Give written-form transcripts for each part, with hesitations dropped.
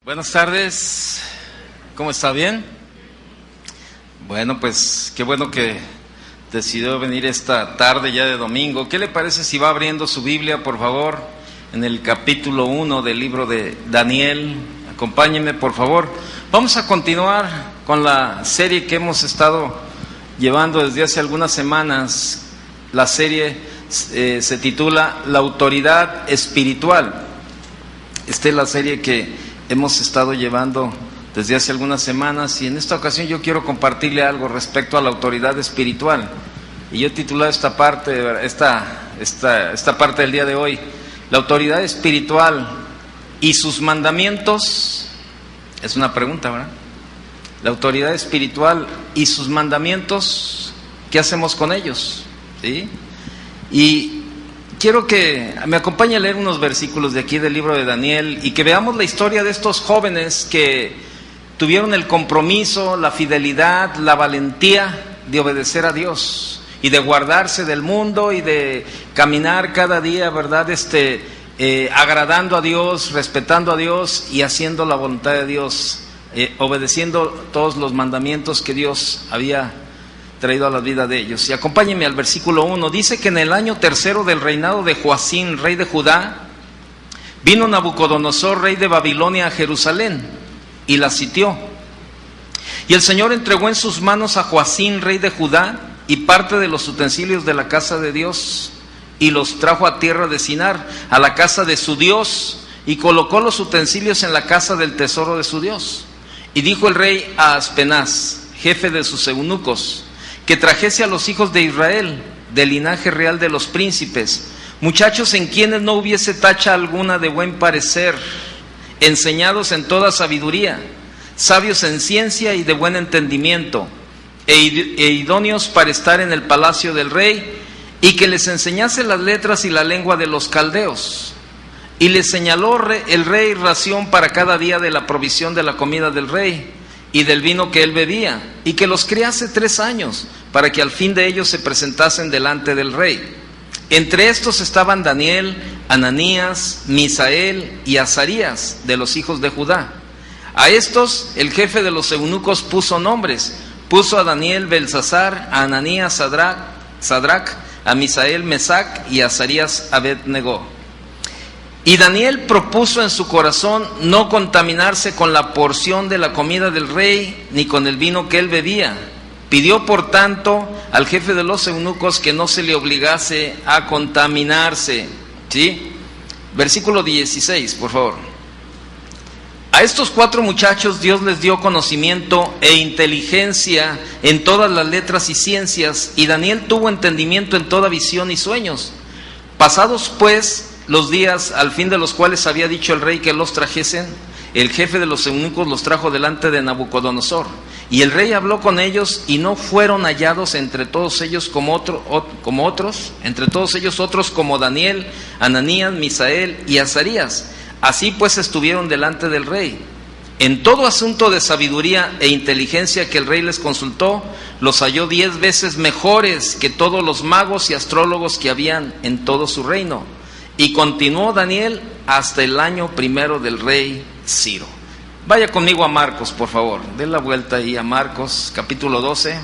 Buenas tardes, ¿cómo está? ¿Bien? Bueno, pues qué bueno que decidió venir esta tarde ya de domingo. ¿Qué le parece si va abriendo su Biblia, por favor, en el capítulo 1 del libro de Daniel? Acompáñenme, por favor. Vamos a continuar con la serie que hemos estado llevando desde hace algunas semanas. La serie se titula La autoridad espiritual. Esta es la serie que hemos estado llevando desde hace algunas semanas, y en esta ocasión yo quiero compartirle algo respecto a la autoridad espiritual. Y yo he titulado esta parte del día de hoy, La autoridad espiritual y sus mandamientos. Es una pregunta, ¿verdad? La autoridad espiritual y sus mandamientos, ¿qué hacemos con ellos? ¿Sí? Y quiero que me acompañe a leer unos versículos de aquí del libro de Daniel y que veamos la historia de estos jóvenes que tuvieron el compromiso, la fidelidad, la valentía de obedecer a Dios y de guardarse del mundo y de caminar cada día, ¿verdad? Agradando a Dios, respetando a Dios y haciendo la voluntad de Dios, obedeciendo todos los mandamientos que Dios había traído a la vida de ellos. Y acompáñenme al versículo 1. Dice que en el año tercero del reinado de Joacín, rey de Judá, vino Nabucodonosor, rey de Babilonia, a Jerusalén y la sitió. Y el Señor entregó en sus manos a Joacín, rey de Judá, y parte de los utensilios de la casa de Dios, y los trajo a tierra de Sinar, a la casa de su Dios, y colocó los utensilios en la casa del tesoro de su Dios. Y dijo el rey a Aspenaz, jefe de sus eunucos, que trajese a los hijos de Israel, del linaje real de los príncipes, muchachos en quienes no hubiese tacha alguna de buen parecer, enseñados en toda sabiduría, sabios en ciencia y de buen entendimiento, e idóneos para estar en el palacio del rey, y que les enseñase las letras y la lengua de los caldeos. Y les señaló el rey ración para cada día de la provisión de la comida del rey y del vino que él bebía, y que los criase 3 años, para que al fin de ellos se presentasen delante del rey. Entre estos estaban Daniel, Ananías, Misael y Azarías, de los hijos de Judá. A estos el jefe de los eunucos puso nombres. Puso a Daniel Belsasar, a Ananías Sadrac, a Misael Mesac y a Azarías Abed-Negó. Y Daniel propuso en su corazón no contaminarse con la porción de la comida del rey, ni con el vino que él bebía. Pidió, por tanto, al jefe de los eunucos que no se le obligase a contaminarse. ¿Sí? Versículo 16, por favor. A estos 4 muchachos Dios les dio conocimiento e inteligencia en todas las letras y ciencias, y Daniel tuvo entendimiento en toda visión y sueños. Pasados pues los días al fin de los cuales había dicho el rey que los trajesen, el jefe de los eunucos los trajo delante de Nabucodonosor. Y el rey habló con ellos, y no fueron hallados entre todos ellos entre todos ellos otros como Daniel, Ananías, Misael y Azarías. Así pues estuvieron delante del rey. En todo asunto de sabiduría e inteligencia que el rey les consultó, los halló 10 veces mejores que todos los magos y astrólogos que habían en todo su reino. Y continuó Daniel hasta el año 1 del rey Ciro. Vaya conmigo a Marcos, por favor. Den la vuelta ahí a Marcos, capítulo 12.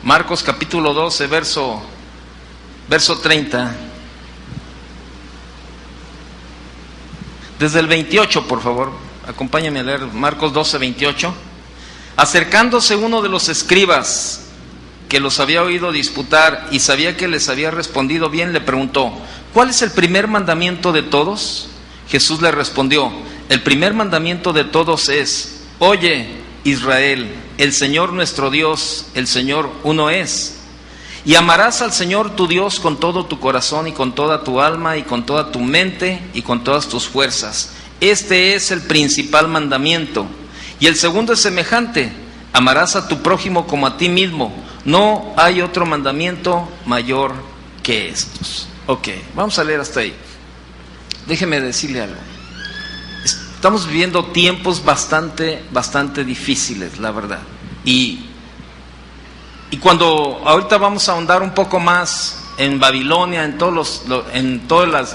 Marcos, capítulo 12, verso 30. Desde el 28, por favor. Acompáñame a leer Marcos 12, 28. Acercándose uno de los escribas, que los había oído disputar y sabía que les había respondido bien, le preguntó: ¿cuál es el primer mandamiento de todos? Jesús le respondió: el primer mandamiento de todos es: oye, Israel, el Señor nuestro Dios, el Señor uno es. Y amarás al Señor tu Dios con todo tu corazón y con toda tu alma y con toda tu mente y con todas tus fuerzas. Este es el principal mandamiento. Y el segundo es semejante: amarás a tu prójimo como a ti mismo. No hay otro mandamiento mayor que estos. Ok, vamos a leer hasta ahí. Déjeme decirle algo. Estamos viviendo tiempos bastante difíciles, la verdad. Y cuando ahorita vamos a ahondar un poco más en Babilonia, en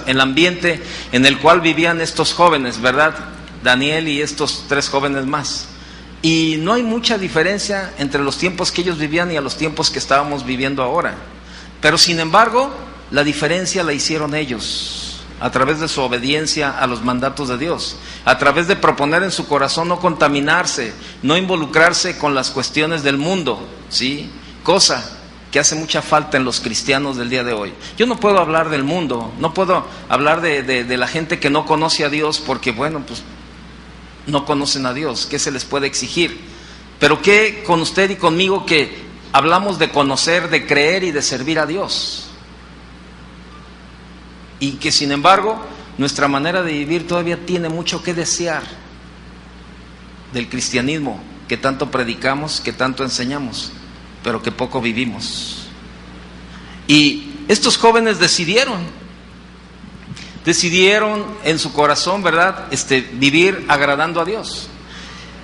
el ambiente en el cual vivían estos jóvenes, ¿verdad? Daniel y estos 3 jóvenes más. Y no hay mucha diferencia entre los tiempos que ellos vivían y a los tiempos que estábamos viviendo ahora. Pero sin embargo, la diferencia la hicieron ellos, a través de su obediencia a los mandatos de Dios, a través de proponer en su corazón no contaminarse, no involucrarse con las cuestiones del mundo, ¿sí? Cosa que hace mucha falta en los cristianos del día de hoy. Yo no puedo hablar del mundo, no puedo hablar de la gente que no conoce a Dios, porque bueno, pues no conocen a Dios. ¿Qué se les puede exigir? Pero ¿qué con usted y conmigo que hablamos de conocer, de creer y de servir a Dios? Y que sin embargo nuestra manera de vivir todavía tiene mucho que desear del cristianismo que tanto predicamos, que tanto enseñamos, pero que poco vivimos. Y estos jóvenes decidieron en su corazón, ¿verdad? Vivir agradando a Dios.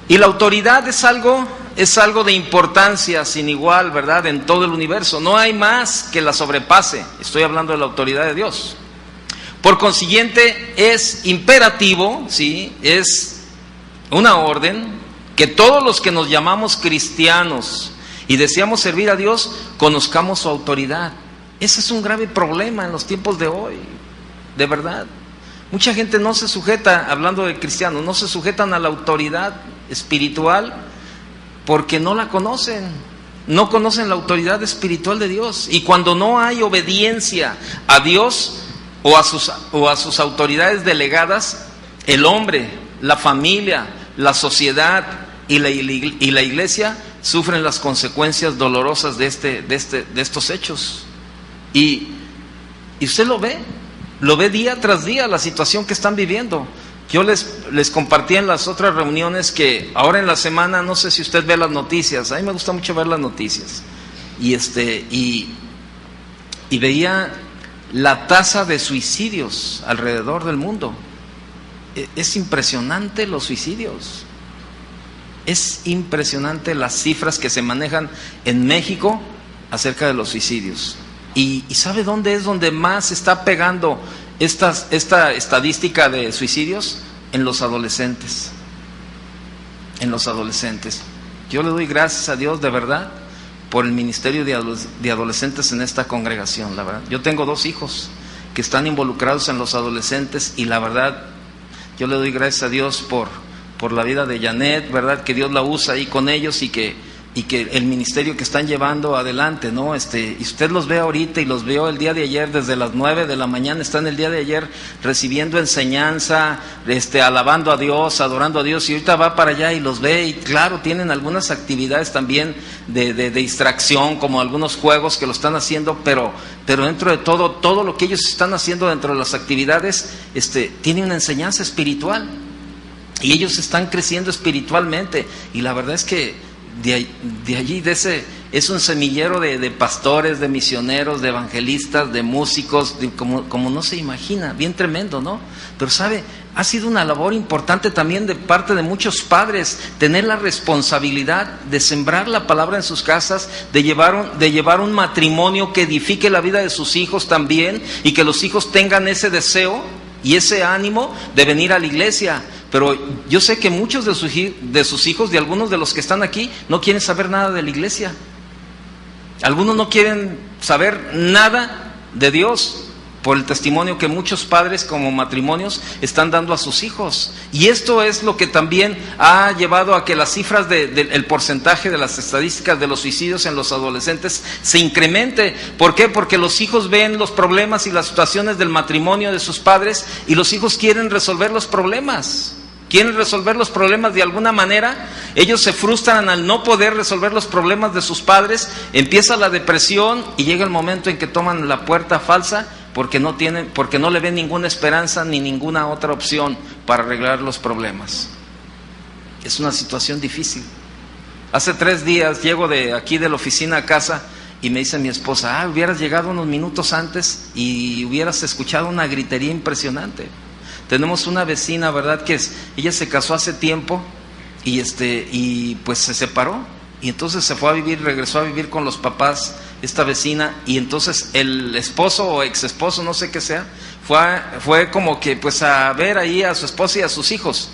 Y la autoridad es algo de importancia sin igual, ¿verdad? En todo el universo. No hay más que la sobrepase. Estoy hablando de la autoridad de Dios. Por consiguiente, es imperativo, ¿sí? Es una orden que todos los que nos llamamos cristianos y deseamos servir a Dios, conozcamos su autoridad. Ese es un grave problema en los tiempos de hoy, de verdad. Mucha gente no se sujeta, hablando de cristianos, no se sujetan a la autoridad espiritual porque no la conocen. No conocen la autoridad espiritual de Dios. Y cuando no hay obediencia a Dios o a sus autoridades delegadas, el hombre, la familia, la sociedad y la iglesia sufren las consecuencias dolorosas de estos hechos. Y usted lo ve día tras día, la situación que están viviendo. Yo les compartí en las otras reuniones que ahora en la semana, no sé si usted ve las noticias, a mí me gusta mucho ver las noticias, y veía la tasa de suicidios alrededor del mundo. Es impresionante los suicidios. Es impresionante las cifras que se manejan en México acerca de los suicidios. ¿Y sabe dónde es donde más está pegando esta estadística de suicidios? En los adolescentes. En los adolescentes. Yo le doy gracias a Dios de verdad por el ministerio de adolescentes en esta congregación, la verdad. Yo tengo 2 hijos que están involucrados en los adolescentes y la verdad, yo le doy gracias a Dios por la vida de Janet, ¿verdad? Que Dios la usa ahí con ellos y que el ministerio que están llevando adelante, ¿no? Y usted los ve ahorita y los veo el día de ayer, desde las 9 de la mañana, están el día de ayer recibiendo enseñanza, alabando a Dios, adorando a Dios, y ahorita va para allá y los ve, y claro, tienen algunas actividades también de distracción, como algunos juegos que lo están haciendo, pero dentro de todo lo que ellos están haciendo dentro de las actividades, tiene una enseñanza espiritual, y ellos están creciendo espiritualmente, y la verdad es que de allí, es un semillero de pastores, de misioneros, de evangelistas, de músicos, como no se imagina, bien tremendo, ¿no? Pero sabe, ha sido una labor importante también de parte de muchos padres, tener la responsabilidad de sembrar la palabra en sus casas, de llevar un matrimonio que edifique la vida de sus hijos también, y que los hijos tengan ese deseo y ese ánimo de venir a la iglesia. Pero yo sé que muchos de sus hijos, de algunos de los que están aquí, no quieren saber nada de la iglesia. Algunos no quieren saber nada de Dios por el testimonio que muchos padres como matrimonios están dando a sus hijos. Y esto es lo que también ha llevado a que las cifras el porcentaje de las estadísticas de los suicidios en los adolescentes se incremente. ¿Por qué? Porque los hijos ven los problemas y las situaciones del matrimonio de sus padres, y los hijos quieren resolver los problemas. Quieren resolver los problemas de alguna manera. Ellos se frustran al no poder resolver los problemas de sus padres, empieza la depresión y llega el momento en que toman la puerta falsa porque no le ven ninguna esperanza ni ninguna otra opción para arreglar los problemas. Es una situación difícil. Hace 3 días llego de aquí de la oficina a casa y me dice mi esposa: hubieras llegado unos minutos antes y hubieras escuchado una gritería impresionante. Tenemos una vecina, ¿verdad? Ella se casó hace tiempo y pues se separó, y entonces regresó a vivir con los papás esta vecina, y entonces el esposo o ex esposo, no sé qué sea, fue como que pues a ver ahí a su esposa y a sus hijos,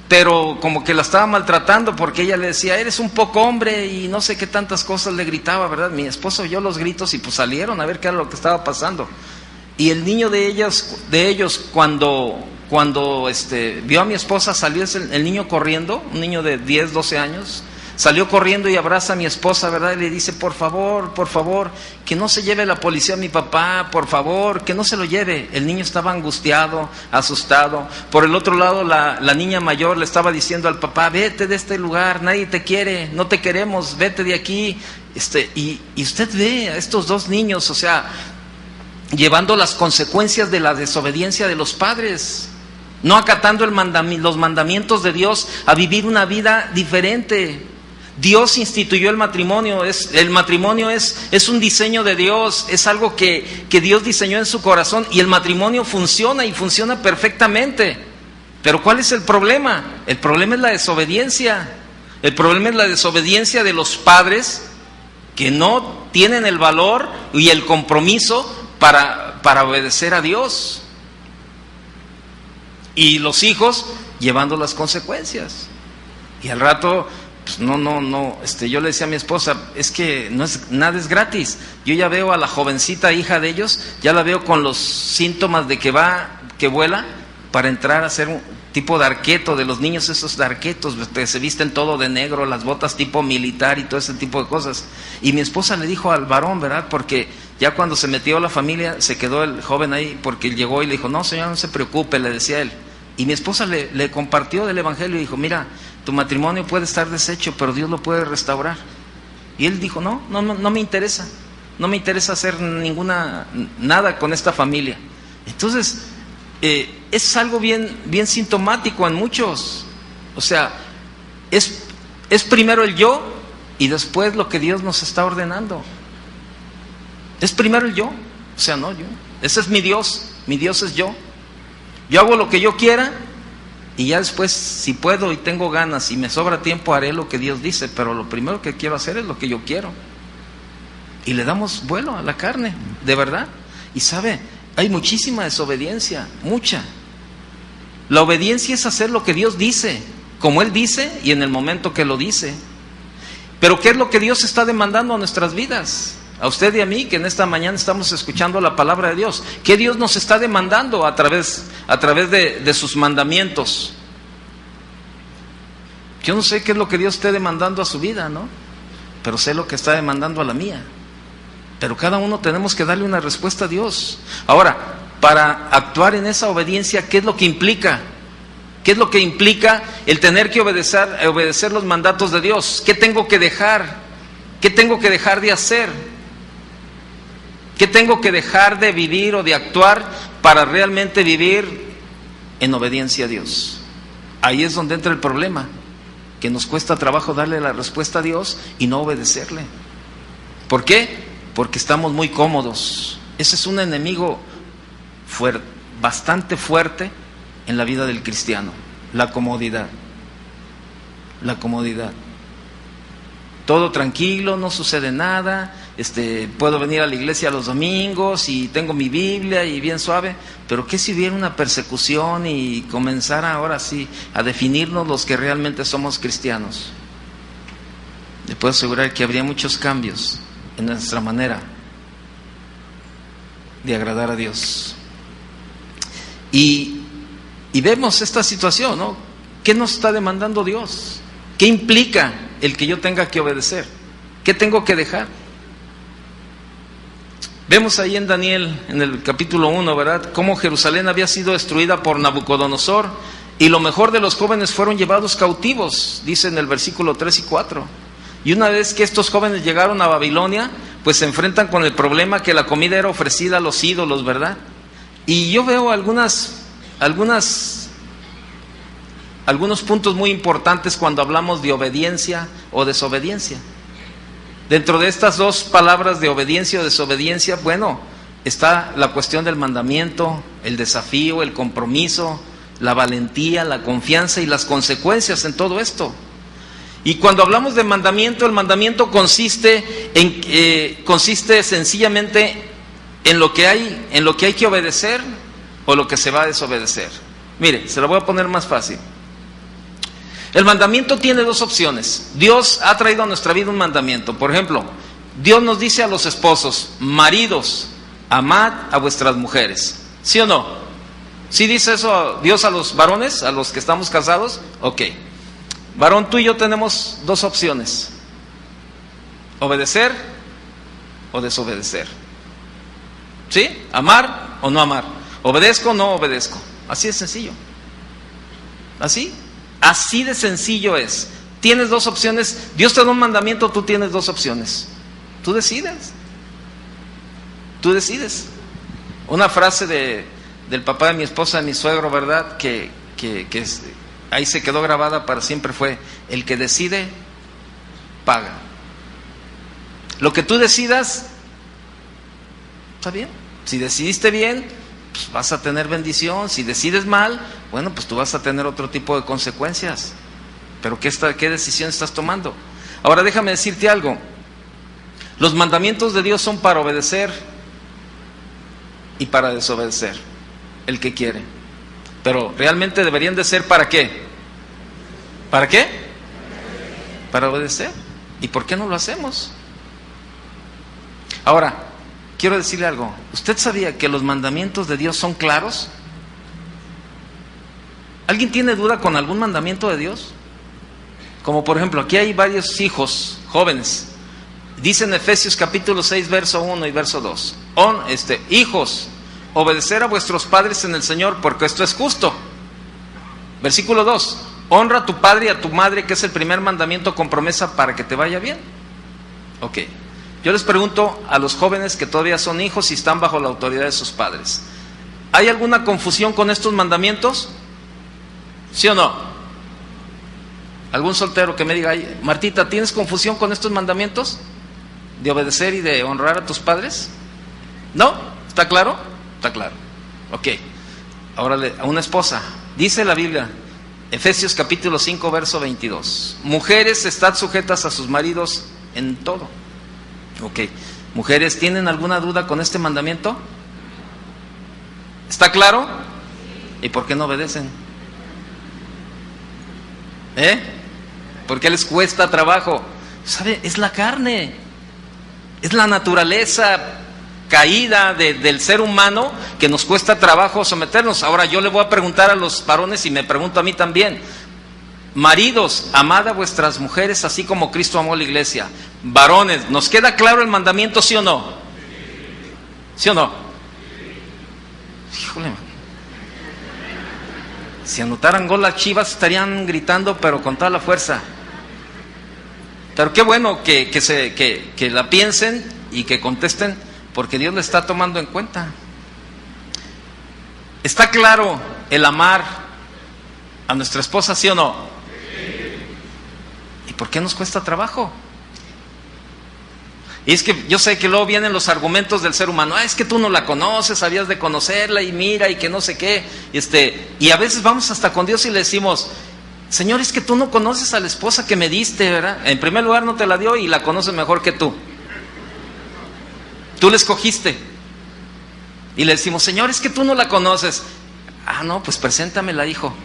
pero como que la estaba maltratando porque ella le decía, eres un poco hombre, y no sé qué tantas cosas le gritaba, ¿verdad? Mi esposo oyó los gritos y pues salieron a ver qué era lo que estaba pasando. Y el niño de ellos cuando vio a mi esposa, salió el niño corriendo, un niño de 10, 12 años, salió corriendo y abraza a mi esposa, ¿verdad? Y le dice, por favor, que no se lleve la policía a mi papá, por favor, que no se lo lleve. El niño estaba angustiado, asustado. Por el otro lado, la niña mayor le estaba diciendo al papá, vete de este lugar, nadie te quiere, no te queremos, vete de aquí. Y usted ve a estos dos niños, o sea, llevando las consecuencias de la desobediencia de los padres, no acatando los mandamientos de Dios, a vivir una vida diferente. Dios instituyó el matrimonio, el matrimonio es un diseño de Dios, es algo que Dios diseñó en su corazón, y el matrimonio funciona y funciona perfectamente. Pero ¿cuál es el problema? El problema es la desobediencia. El problema es la desobediencia de los padres, que no tienen el valor y el compromiso para obedecer a Dios, y los hijos llevando las consecuencias. Y al rato pues yo le decía a mi esposa, es que nada es gratis. Yo ya veo a la jovencita hija de ellos, ya la veo con los síntomas de que vuela para entrar a ser un tipo de arqueto, de los niños esos de arquetos, que se visten todo de negro, las botas tipo militar y todo ese tipo de cosas. Y mi esposa le dijo al varón, ¿verdad? Porque ya cuando se metió la familia, se quedó el joven ahí, porque él llegó y le dijo, no señor, no se preocupe, le decía él. Y mi esposa le compartió del evangelio y dijo, mira, tu matrimonio puede estar deshecho, pero Dios lo puede restaurar. Y él dijo, no me interesa, no me interesa hacer nada con esta familia. Entonces, es algo bien sintomático en muchos. O sea, es primero el yo y después lo que Dios nos está ordenando. Es primero el yo, o sea, no yo. Ese es mi Dios es yo. Yo hago lo que yo quiera y ya después, si puedo y tengo ganas y me sobra tiempo, haré lo que Dios dice, pero lo primero que quiero hacer es lo que yo quiero. Y le damos vuelo a la carne, de verdad. Y sabe, hay muchísima desobediencia, mucha. La obediencia es hacer lo que Dios dice, como Él dice y en el momento que lo dice. Pero ¿qué es lo que Dios está demandando a nuestras vidas? A usted y a mí, que en esta mañana estamos escuchando la palabra de Dios. ¿Qué Dios nos está demandando a través de sus mandamientos? Yo no sé qué es lo que Dios esté demandando a su vida, ¿no? Pero sé lo que está demandando a la mía. Pero cada uno tenemos que darle una respuesta a Dios. Ahora, para actuar en esa obediencia, ¿qué es lo que implica? ¿Qué es lo que implica el tener que obedecer los mandatos de Dios? ¿Qué tengo que dejar? ¿Qué tengo que dejar de hacer? ¿Qué tengo que dejar de vivir o de actuar para realmente vivir en obediencia a Dios? Ahí es donde entra el problema, que nos cuesta trabajo darle la respuesta a Dios y no obedecerle. ¿Por qué? Porque estamos muy cómodos. Ese es un enemigo bastante fuerte en la vida del cristiano, la comodidad. La comodidad. Todo tranquilo, no sucede nada, puedo venir a la iglesia los domingos y tengo mi Biblia y bien suave, pero ¿qué si hubiera una persecución y comenzara ahora sí a definirnos los que realmente somos cristianos? Le puedo asegurar que habría muchos cambios en nuestra manera de agradar a Dios. Y vemos esta situación, ¿no? ¿Qué nos está demandando Dios? ¿Qué implica el que yo tenga que obedecer? ¿Qué tengo que dejar? Vemos ahí en Daniel, en el capítulo 1, ¿verdad?, cómo Jerusalén había sido destruida por Nabucodonosor y lo mejor de los jóvenes fueron llevados cautivos, dice en el versículo 3 y 4. Y una vez que estos jóvenes llegaron a Babilonia, pues se enfrentan con el problema que la comida era ofrecida a los ídolos, ¿verdad? Y yo veo algunos puntos muy importantes cuando hablamos de obediencia o desobediencia. Dentro de estas dos palabras de obediencia o desobediencia, bueno, está la cuestión del mandamiento, el desafío, el compromiso, la valentía, la confianza y las consecuencias en todo esto. Y cuando hablamos de mandamiento, el mandamiento consiste sencillamente en lo que hay que obedecer o lo que se va a desobedecer. Mire, se lo voy a poner más fácil. El mandamiento tiene dos opciones. Dios ha traído a nuestra vida un mandamiento. Por ejemplo, Dios nos dice a los esposos: maridos, amad a vuestras mujeres. ¿Sí o no? ¿Sí dice eso Dios a los varones, a los que estamos casados? Ok. Varón, tú y yo tenemos dos opciones: obedecer o desobedecer. ¿Sí? Amar o no amar. Obedezco o no obedezco. Así de sencillo. Así de sencillo es. Tienes dos opciones. Dios te da un mandamiento, tú tienes dos opciones. Tú decides. Una frase del papá de mi esposa, de mi suegro, ¿verdad? Que ahí se quedó grabada para siempre fue: el que decide, paga. Lo que tú decidas, está bien. Si decidiste bien, pues vas a tener bendición. Si decides mal, bueno, pues tú vas a tener otro tipo de consecuencias. Pero ¿qué decisión estás tomando? Ahora déjame decirte algo. Los mandamientos de Dios son para obedecer y para desobedecer, el que quiere. Pero realmente deberían de ser ¿para qué? ¿Para qué? Para obedecer. ¿Y por qué no lo hacemos? Ahora, quiero decirle algo. ¿Usted sabía que los mandamientos de Dios son claros? ¿Alguien tiene duda con algún mandamiento de Dios? Como por ejemplo, aquí hay varios hijos jóvenes. Dice en Efesios capítulo 6, verso 1 y verso 2. Hijos, obedecer a vuestros padres en el Señor, porque esto es justo. Versículo 2. Honra a tu padre y a tu madre, que es el primer mandamiento con promesa para que te vaya bien. Ok. Yo les pregunto a los jóvenes que todavía son hijos y están bajo la autoridad de sus padres: ¿hay alguna confusión con estos mandamientos? ¿Sí o no? ¿Algún soltero que me diga: ay, Martita, ¿tienes confusión con estos mandamientos de obedecer y de honrar a tus padres? ¿No? ¿Está claro? Está claro. Ok. Ahora a una esposa, dice la Biblia, Efesios capítulo 5, verso 22: mujeres, estad sujetas a sus maridos en todo. Ok. Mujeres, ¿tienen alguna duda con este mandamiento? ¿Está claro? ¿Y por qué no obedecen? ¿Por qué les cuesta trabajo? ¿Sabe? Es la carne, es la naturaleza caída del ser humano que nos cuesta trabajo someternos. Ahora yo le voy a preguntar a los varones y me pregunto a mí también: maridos, amad a vuestras mujeres así como Cristo amó a la iglesia. Varones, ¿nos queda claro el mandamiento, sí o no? ¿Sí o no? Híjole, si anotaran gol las Chivas estarían gritando, pero con toda la fuerza. Pero qué bueno que la piensen y que contesten, porque Dios la está tomando en cuenta. ¿Está claro el amar a nuestra esposa, sí o no? ¿Y por qué nos cuesta trabajo? Y es que yo sé que luego vienen los argumentos del ser humano: es que tú no la conoces, habías de conocerla, y mira, y que no sé qué. Y a veces vamos hasta con Dios y le decimos: Señor, es que tú no conoces a la esposa que me diste, ¿verdad? En primer lugar no te la dio y la conoces mejor que tú. Tú la escogiste. Y le decimos: Señor, es que tú no la conoces. Ah, no, pues preséntamela, hijo.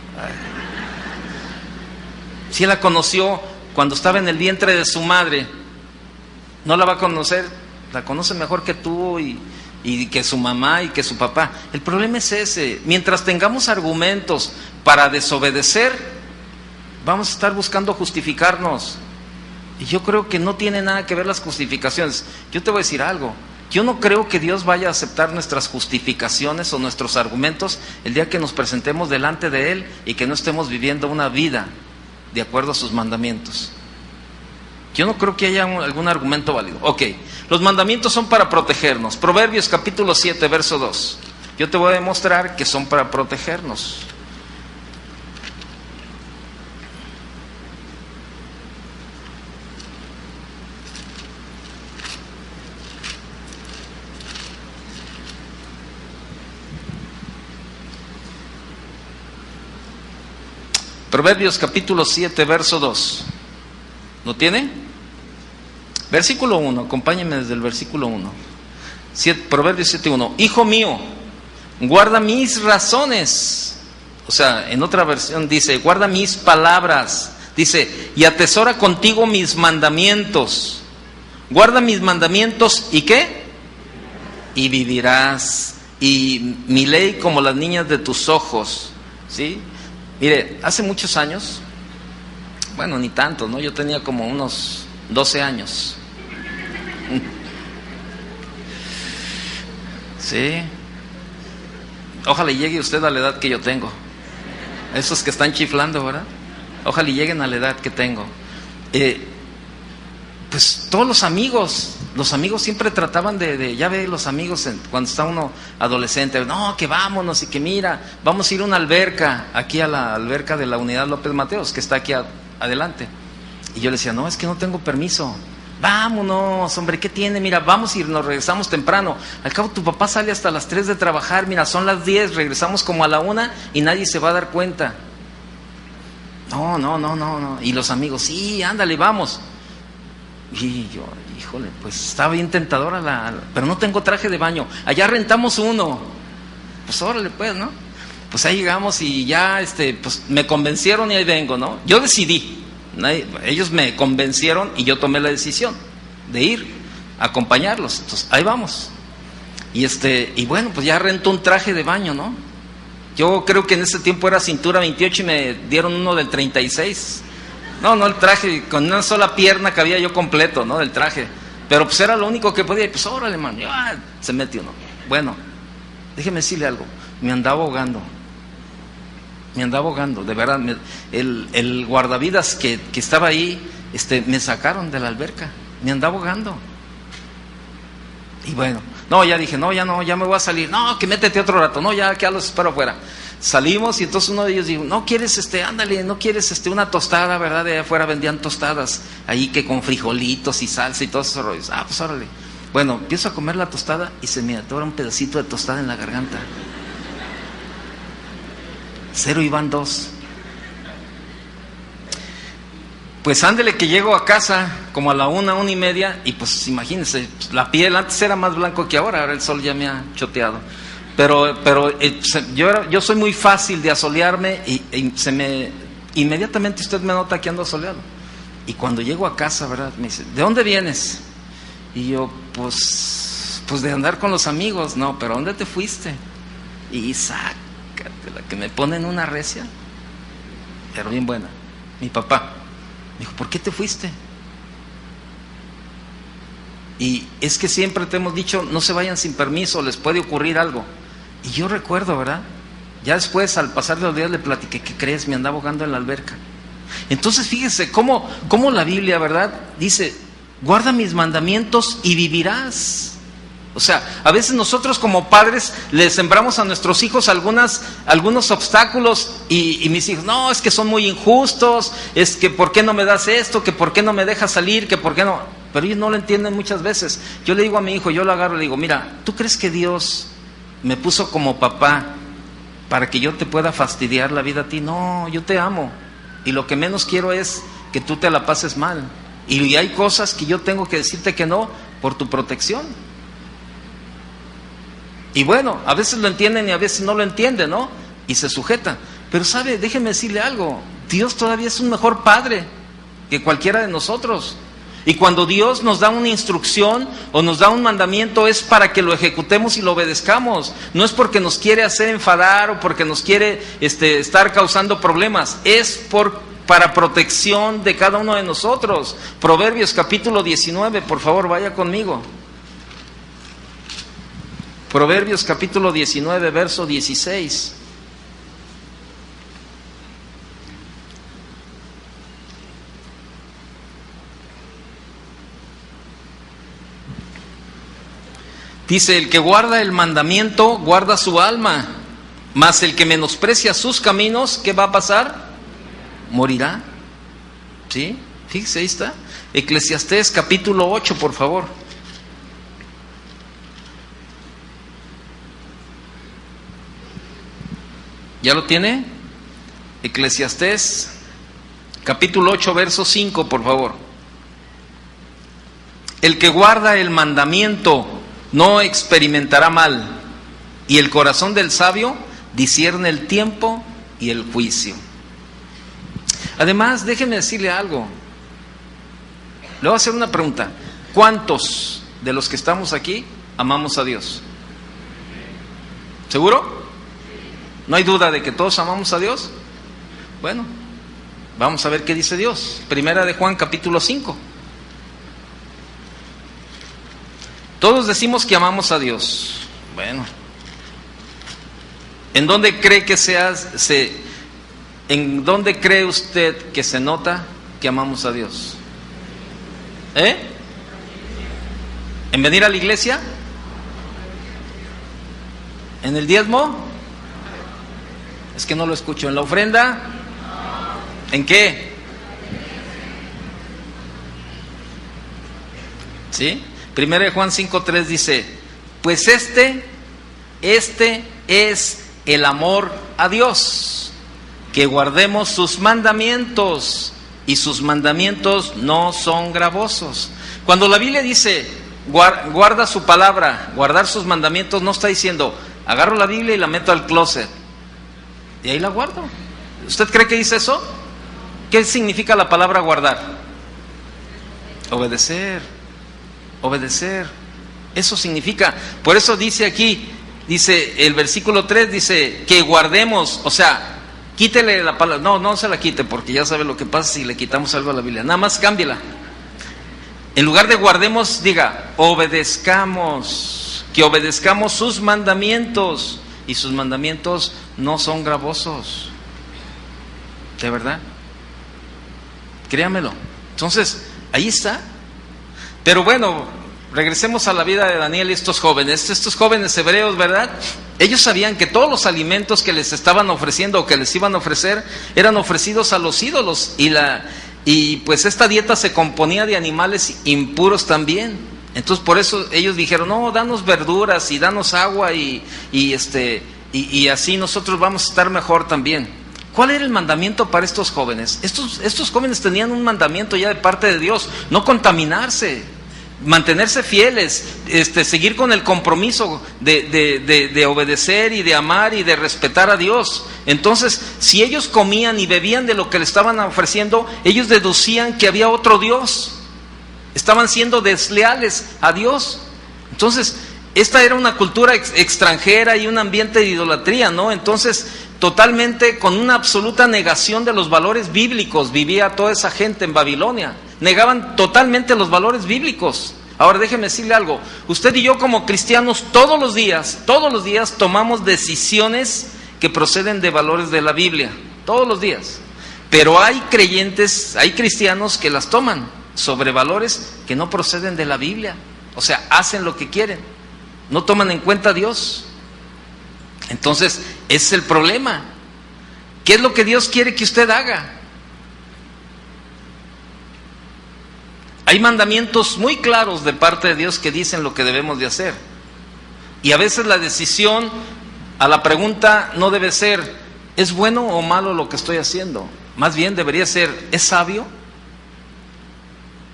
Si la conoció cuando estaba en el vientre de su madre, no la va a conocer, la conoce mejor que tú y que su mamá y que su papá. El problema es ese: mientras tengamos argumentos para desobedecer, vamos a estar buscando justificarnos. Y yo creo que no tiene nada que ver las justificaciones. Yo te voy a decir algo: yo no creo que Dios vaya a aceptar nuestras justificaciones o nuestros argumentos el día que nos presentemos delante de Él y que no estemos viviendo una vida de acuerdo a sus mandamientos. Yo no creo que haya algún argumento válido. Ok, los mandamientos son para protegernos. Proverbios capítulo 7, verso 2. Yo te voy a demostrar que son para protegernos. Proverbios capítulo 7, verso 2. ¿Lo tiene? Versículo 1, acompáñenme desde el versículo 1. Proverbios 7:1. Hijo mío, guarda mis razones. O sea, en otra versión dice, guarda mis palabras. Dice, y atesora contigo mis mandamientos. Guarda mis mandamientos, ¿y qué? Y vivirás. Y mi ley como las niñas de tus ojos. ¿Sí? Mire, hace muchos años, bueno, ni tanto, ¿no? Yo tenía como unos 12 años. Sí. Ojalá llegue usted a la edad que yo tengo. Esos que están chiflando, ¿verdad? Ojalá lleguen a la edad que tengo. Pues todos los amigos siempre trataban ya ve los amigos cuando está uno adolescente, no, que vámonos y que mira, vamos a ir a una alberca, aquí a la alberca de la Unidad López Mateos, que está aquí adelante. Y yo le decía, no, es que no tengo permiso. Vámonos, hombre, ¿qué tiene? Mira, vamos y nos regresamos temprano. Al cabo tu papá sale hasta las 3 de trabajar, mira, son las 10, regresamos como a la 1 y nadie se va a dar cuenta. No. Y los amigos, sí, ándale, vamos. Y yo, híjole, pues estaba bien tentadora pero no tengo traje de baño. Allá rentamos uno. Pues órale, pues, ¿no? Pues ahí llegamos y ya, pues me convencieron y ahí vengo, ¿no? Yo decidí. Ellos me convencieron y yo tomé la decisión de ir a acompañarlos. Entonces, ahí vamos. Y bueno, pues ya rentó un traje de baño, ¿no? Yo creo que en ese tiempo era cintura 28 y me dieron uno del 36. No, el traje, con una sola pierna cabía yo completo, ¿no? Del traje. Pero pues era lo único que podía. Y pues órale, man, se metió uno. Bueno, déjeme decirle algo. Me andaba ahogando, de verdad. El guardavidas que estaba ahí, me sacaron de la alberca. Me andaba ahogando. Y bueno, ya dije, ya me voy a salir. No, que métete otro rato. No, ya los espero afuera. Salimos y entonces uno de ellos dijo, no quieres, ándale, no quieres una tostada, ¿verdad? De allá afuera vendían tostadas, ahí que con frijolitos y salsa y todos esos rollos. Pues órale. Bueno, empiezo a comer la tostada y se me atora un pedacito de tostada en la garganta. 0 y van 2. Pues ándele que llego a casa como a la 1:30 y pues imagínense, la piel antes era más blanco que ahora el sol ya me ha choteado. Pero yo soy muy fácil de asolearme y inmediatamente usted me nota que ando asoleado. Y cuando llego a casa, ¿verdad? Me dice, ¿de dónde vienes? Y yo, pues de andar con los amigos. No, pero ¿dónde te fuiste? Y sácatela, que me ponen una recia, pero bien buena. Mi papá me dijo, ¿por qué te fuiste? Y es que siempre te hemos dicho, no se vayan sin permiso, les puede ocurrir algo. Y yo recuerdo, ¿verdad? Ya después, al pasar de los días, le platiqué, ¿qué crees? Me andaba ahogando en la alberca. Entonces, fíjese cómo la Biblia, ¿verdad? Dice, guarda mis mandamientos y vivirás. O sea, a veces nosotros como padres le sembramos a nuestros hijos algunos obstáculos y mis hijos, no, es que son muy injustos, es que ¿por qué no me das esto? Que ¿por qué no me dejas salir? Que ¿por qué no? Pero ellos no lo entienden muchas veces. Yo le digo a mi hijo, yo lo agarro y le digo, mira, ¿tú crees que Dios me puso como papá para que yo te pueda fastidiar la vida a ti? No, yo te amo y lo que menos quiero es que tú te la pases mal. Y hay cosas que yo tengo que decirte que no por tu protección. Y bueno, a veces lo entienden y a veces no lo entienden, ¿no? Y se sujetan. Pero sabe, déjeme decirle algo, Dios todavía es un mejor padre que cualquiera de nosotros. Y cuando Dios nos da una instrucción o nos da un mandamiento es para que lo ejecutemos y lo obedezcamos. No es porque nos quiere hacer enfadar o porque nos quiere estar causando problemas. Es para protección de cada uno de nosotros. Proverbios capítulo 19, por favor, vaya conmigo. Proverbios capítulo 19, verso 16. Dice, el que guarda el mandamiento, guarda su alma, mas el que menosprecia sus caminos, ¿qué va a pasar? Morirá. ¿Sí? Fíjese, ahí está. Eclesiastés capítulo 8, por favor. ¿Ya lo tiene? Eclesiastés capítulo 8, verso 5, por favor. El que guarda el mandamiento no experimentará mal, y el corazón del sabio discierne el tiempo y el juicio. Además, déjenme decirle algo. Le voy a hacer una pregunta. ¿Cuántos de los que estamos aquí amamos a Dios? ¿Seguro? ¿No hay duda de que todos amamos a Dios? Bueno, vamos a ver qué dice Dios. Primera de Juan, capítulo 5. Todos decimos que amamos a Dios. Bueno, ¿en dónde cree que en dónde cree usted que se nota que amamos a Dios? ¿En venir a la iglesia? ¿En el diezmo? Es que no lo escucho. ¿En la ofrenda? ¿En qué? ¿Sí? Primera de Juan 5:3 dice: pues este es el amor a Dios, que guardemos sus mandamientos, y sus mandamientos no son gravosos. Cuando la Biblia dice guarda su palabra, guardar sus mandamientos, no está diciendo agarro la Biblia y la meto al closet y ahí la guardo. ¿Usted cree que dice eso? ¿Qué significa la palabra guardar? Obedecer. Eso significa. Por eso dice aquí, dice el versículo 3, dice que guardemos, o sea, quítele la palabra. No se la quite, porque ya sabe lo que pasa si le quitamos algo a la Biblia. Nada más cámbiela. En lugar de guardemos, diga obedezcamos, que obedezcamos sus mandamientos, y sus mandamientos no son gravosos. ¿De verdad? Créamelo. Entonces, ahí está. Pero bueno, regresemos a la vida de Daniel y estos jóvenes hebreos, ¿verdad? Ellos sabían que todos los alimentos que les estaban ofreciendo o que les iban a ofrecer eran ofrecidos a los ídolos, y pues esta dieta se componía de animales impuros también. Entonces por eso ellos dijeron: no, danos verduras y danos agua y así nosotros vamos a estar mejor también. ¿Cuál era el mandamiento para estos jóvenes? Estos jóvenes tenían un mandamiento ya de parte de Dios: no contaminarse, mantenerse fieles, seguir con el compromiso de obedecer y de amar y de respetar a Dios. Entonces, si ellos comían y bebían de lo que le estaban ofreciendo, ellos deducían que había otro Dios. Estaban siendo desleales a Dios. Entonces, esta era una cultura extranjera y un ambiente de idolatría, ¿no? Entonces, totalmente con una absoluta negación de los valores bíblicos vivía toda esa gente en Babilonia. Negaban totalmente los valores bíblicos. Ahora déjeme decirle algo: usted y yo como cristianos todos los días tomamos decisiones que proceden de valores de la Biblia, todos los días. Pero hay creyentes, hay cristianos que las toman sobre valores que no proceden de la Biblia. O sea, hacen lo que quieren, no toman en cuenta a Dios. Entonces, ese es el problema. ¿Qué es lo que Dios quiere que usted haga? Hay mandamientos muy claros de parte de Dios que dicen lo que debemos de hacer. Y a veces la decisión a la pregunta no debe ser ¿es bueno o malo lo que estoy haciendo? Más bien debería ser ¿es sabio?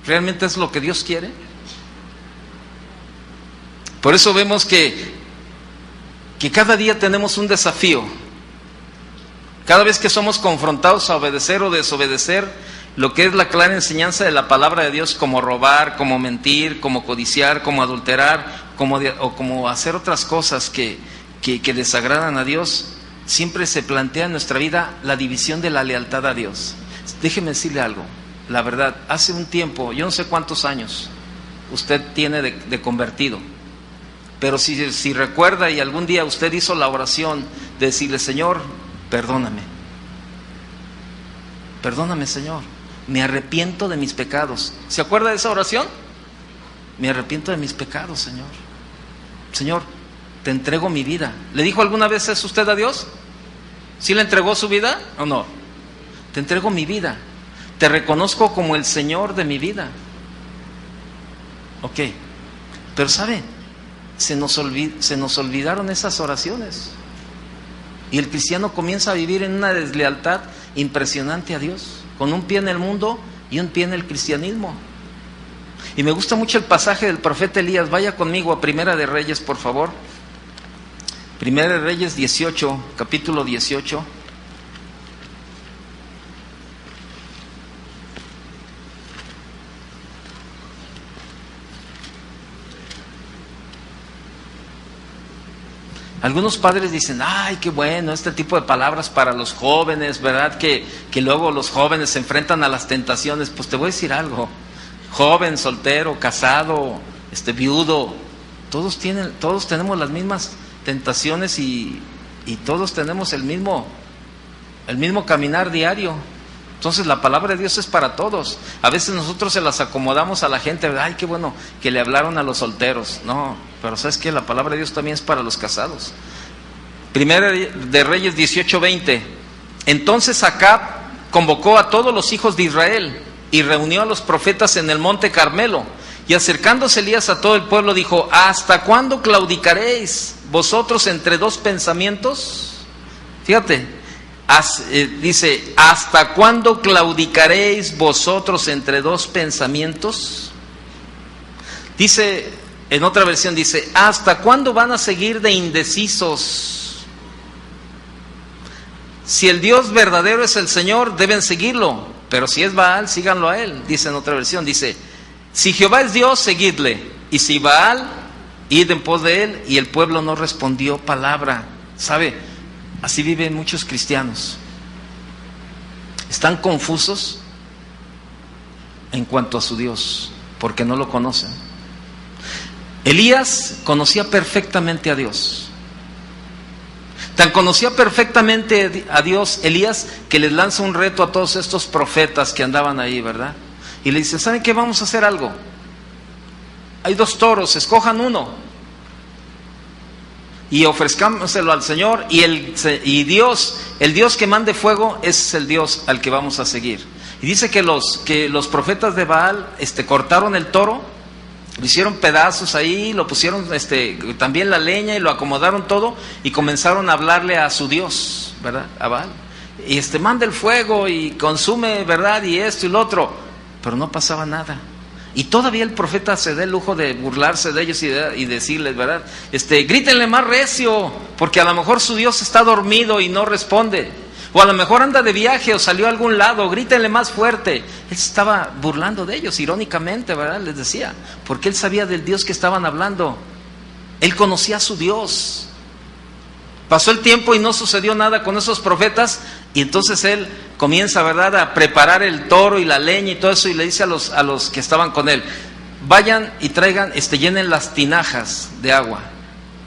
¿Realmente es lo que Dios quiere? Por eso vemos que cada día tenemos un desafío. Cada vez que somos confrontados a obedecer o desobedecer lo que es la clara enseñanza de la palabra de Dios, como robar, como mentir, como codiciar, como adulterar, o como hacer otras cosas que desagradan a Dios, siempre se plantea en nuestra vida la división de la lealtad a Dios. Déjeme decirle algo, la verdad, hace un tiempo, yo no sé cuántos años usted tiene de convertido, pero si recuerda y algún día usted hizo la oración de decirle: Señor, perdóname, Señor, me arrepiento de mis pecados. ¿Se acuerda de esa oración? Me arrepiento de mis pecados, Señor. Señor, te entrego mi vida. ¿Le dijo alguna vez eso usted a Dios? ¿Sí le entregó su vida o no? Te entrego mi vida, te reconozco como el Señor de mi vida. Ok, pero ¿sabe? Se nos olvidaron esas oraciones. Y el cristiano comienza a vivir en una deslealtad impresionante a Dios, con un pie en el mundo y un pie en el cristianismo. Y me gusta mucho el pasaje del profeta Elías. Vaya conmigo a Primera de Reyes, por favor. Primera de Reyes 18, capítulo 18. Algunos padres dicen, ay, qué bueno, este tipo de palabras para los jóvenes, ¿verdad? Que luego los jóvenes se enfrentan a las tentaciones. Pues te voy a decir algo, joven, soltero, casado, viudo, todos tenemos las mismas tentaciones y todos tenemos el mismo caminar diario. Entonces la palabra de Dios es para todos. A veces nosotros se las acomodamos a la gente, ay, qué bueno que le hablaron a los solteros. No, pero ¿sabes qué? La palabra de Dios también es para los casados. Primera de Reyes 18:20. Entonces Acab convocó a todos los hijos de Israel y reunió a los profetas en el monte Carmelo. Y acercándose Elías a todo el pueblo dijo, ¿hasta cuándo claudicaréis vosotros entre dos pensamientos? Fíjate, dice, ¿hasta cuándo claudicaréis vosotros entre dos pensamientos? Dice, en otra versión dice, ¿hasta cuándo van a seguir de indecisos? Si el Dios verdadero es el Señor, deben seguirlo, pero si es Baal, síganlo a él. Dice en otra versión, dice, si Jehová es Dios, seguidle, y si Baal, id en pos de él. Y el pueblo no respondió palabra. ¿Sabe? Así viven muchos cristianos. Están confusos en cuanto a su Dios, porque no lo conocen. Elías conocía perfectamente a Dios. Tan conocía perfectamente a Dios Elías que les lanza un reto a todos estos profetas que andaban ahí, ¿verdad? Y le dice, ¿saben qué? Vamos a hacer algo. Hay 2 toros, escojan uno y ofrezcámoselo al Señor, y Dios, el Dios que mande fuego, es el Dios al que vamos a seguir. Y dice que los profetas de Baal cortaron el toro, lo hicieron pedazos ahí, lo pusieron también la leña y lo acomodaron todo y comenzaron a hablarle a su Dios, ¿verdad? A Baal. Y manda el fuego y consume, ¿verdad? Y esto y lo otro, pero no pasaba nada. Y todavía el profeta se da el lujo de burlarse de ellos y decirles, ¿verdad? Grítenle más recio, porque a lo mejor su Dios está dormido y no responde. O a lo mejor anda de viaje o salió a algún lado, grítenle más fuerte. Él se estaba burlando de ellos, irónicamente, ¿verdad? Les decía, porque él sabía del Dios que estaban hablando. Él conocía a su Dios. Pasó el tiempo y no sucedió nada con esos profetas, y entonces él comienza, ¿verdad?, a preparar el toro y la leña y todo eso, y le dice a los que estaban con él, vayan y traigan, llenen las tinajas de agua.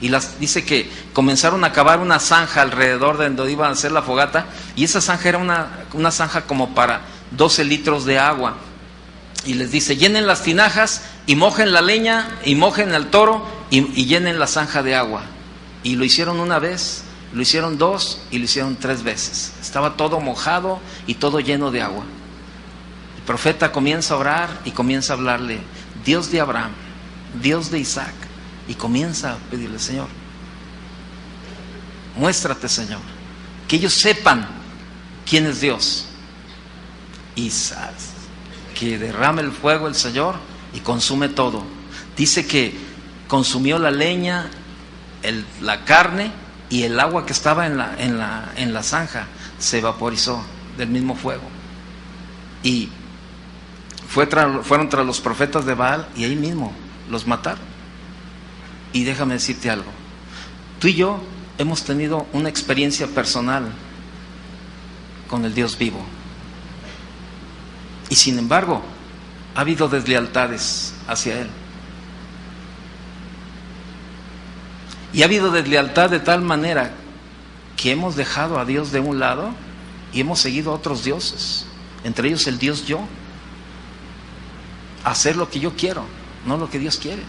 Y dice que comenzaron a cavar una zanja alrededor de donde iban a hacer la fogata, y esa zanja era una zanja como para 12 litros de agua. Y les dice, llenen las tinajas y mojen la leña y mojen al toro y llenen la zanja de agua. Y lo hicieron una vez, lo hicieron 2 y lo hicieron 3 veces. Estaba todo mojado y todo lleno de agua. El profeta comienza a orar y comienza a hablarle, Dios de Abraham, Dios de Isaac, y comienza a pedirle, Señor, muéstrate, Señor, que ellos sepan quién es Dios. Y que derrame el fuego el Señor y consume todo. Dice que consumió la leña, la carne, y el agua que estaba en la zanja se vaporizó del mismo fuego. Y fueron tras los profetas de Baal y ahí mismo los mataron. Y déjame decirte algo, tú y yo hemos tenido una experiencia personal con el Dios vivo, y sin embargo ha habido deslealtades hacia Él. Y ha habido deslealtad de tal manera que hemos dejado a Dios de un lado y hemos seguido a otros dioses, entre ellos el Dios yo. Hacer lo que yo quiero, no lo que Dios quiere.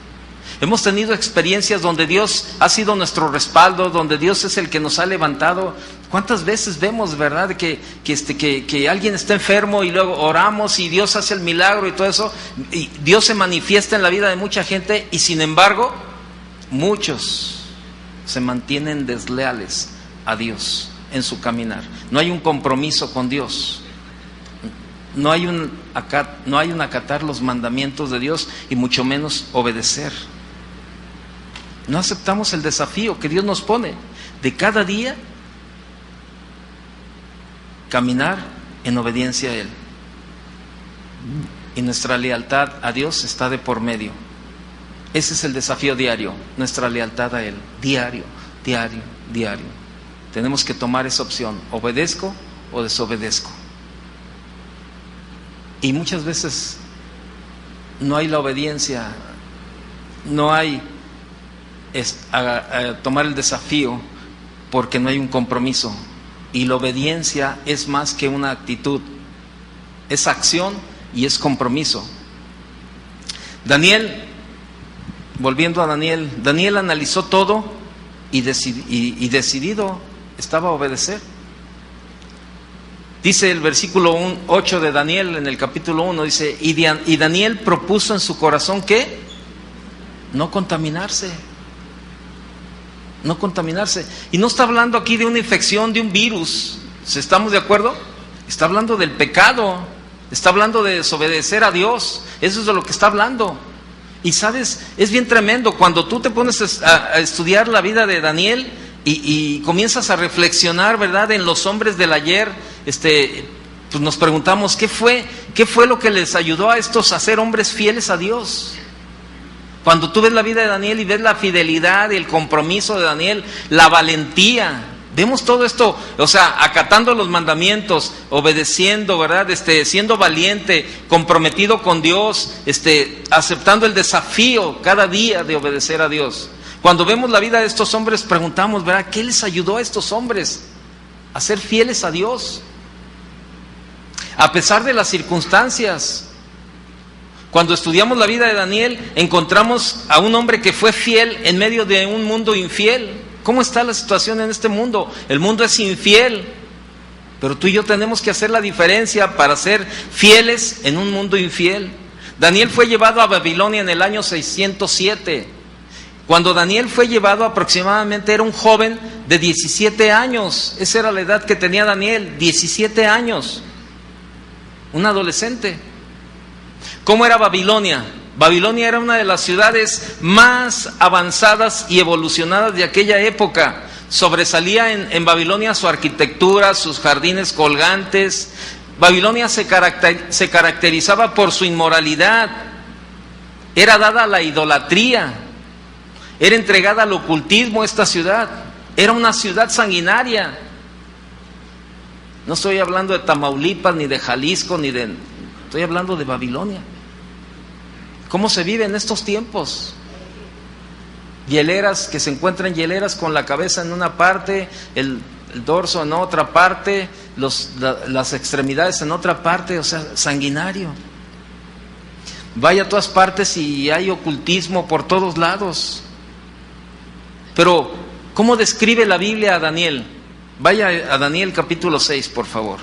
Hemos tenido experiencias donde Dios ha sido nuestro respaldo, donde Dios es el que nos ha levantado. ¿Cuántas veces vemos, verdad, que alguien está enfermo y luego oramos y Dios hace el milagro y todo eso? Y Dios se manifiesta en la vida de mucha gente, y sin embargo, muchos se mantienen desleales a Dios en su caminar. No hay un compromiso con Dios. no hay un acatar los mandamientos de Dios y mucho menos obedecer. No aceptamos el desafío que Dios nos pone de cada día caminar en obediencia a Él. Y nuestra lealtad a Dios está de por medio. Ese es el desafío diario, nuestra lealtad a Él, diario. Tenemos que tomar esa opción, obedezco o desobedezco. Y muchas veces no hay la obediencia, no hay tomar el desafío porque no hay un compromiso. Y la obediencia es más que una actitud, es acción y es compromiso. Daniel, volviendo a Daniel analizó todo y decidido estaba a obedecer. Dice el versículo 8 de Daniel en el capítulo 1, dice, y Daniel propuso en su corazón ¿qué? No contaminarse. Y no está hablando aquí de una infección, de un virus. ¿Estamos de acuerdo? Está hablando del pecado. Está hablando de desobedecer a Dios. Eso es de lo que está hablando. Y sabes, es bien tremendo cuando tú te pones a estudiar la vida de Daniel y comienzas a reflexionar, ¿verdad?, en los hombres del ayer. Pues nos preguntamos, ¿qué fue lo que les ayudó a estos a ser hombres fieles a Dios? Cuando tú ves la vida de Daniel y ves la fidelidad y el compromiso de Daniel, la valentía, vemos todo esto, o sea, acatando los mandamientos, obedeciendo, ¿verdad? Siendo valiente, comprometido con Dios, aceptando el desafío cada día de obedecer a Dios. Cuando vemos la vida de estos hombres, preguntamos, ¿verdad?, ¿qué les ayudó a estos hombres a ser fieles a Dios? A pesar de las circunstancias. Cuando estudiamos la vida de Daniel, encontramos a un hombre que fue fiel en medio de un mundo infiel. ¿Cómo está la situación en este mundo? El mundo es infiel, pero tú y yo tenemos que hacer la diferencia para ser fieles en un mundo infiel. Daniel fue llevado a Babilonia en el año 607. Cuando Daniel fue llevado, aproximadamente era un joven de 17 años. Esa era la edad que tenía Daniel, 17 años. Un adolescente. ¿Cómo era Babilonia? Babilonia era una de las ciudades más avanzadas y evolucionadas de aquella época. Sobresalía en Babilonia su arquitectura, sus jardines colgantes. Babilonia se caracterizaba por su inmoralidad. Era dada a la idolatría. Era entregada al ocultismo esta ciudad. Era una ciudad sanguinaria. No estoy hablando de Tamaulipas, ni de Jalisco, estoy hablando de Babilonia. ¿Cómo se vive en estos tiempos? Hieleras, que se encuentran hieleras con la cabeza en una parte, el dorso en otra parte, las extremidades en otra parte, o sea, sanguinario. Vaya a todas partes y hay ocultismo por todos lados. Pero, ¿cómo describe la Biblia a Daniel? Vaya a Daniel capítulo 6, por favor.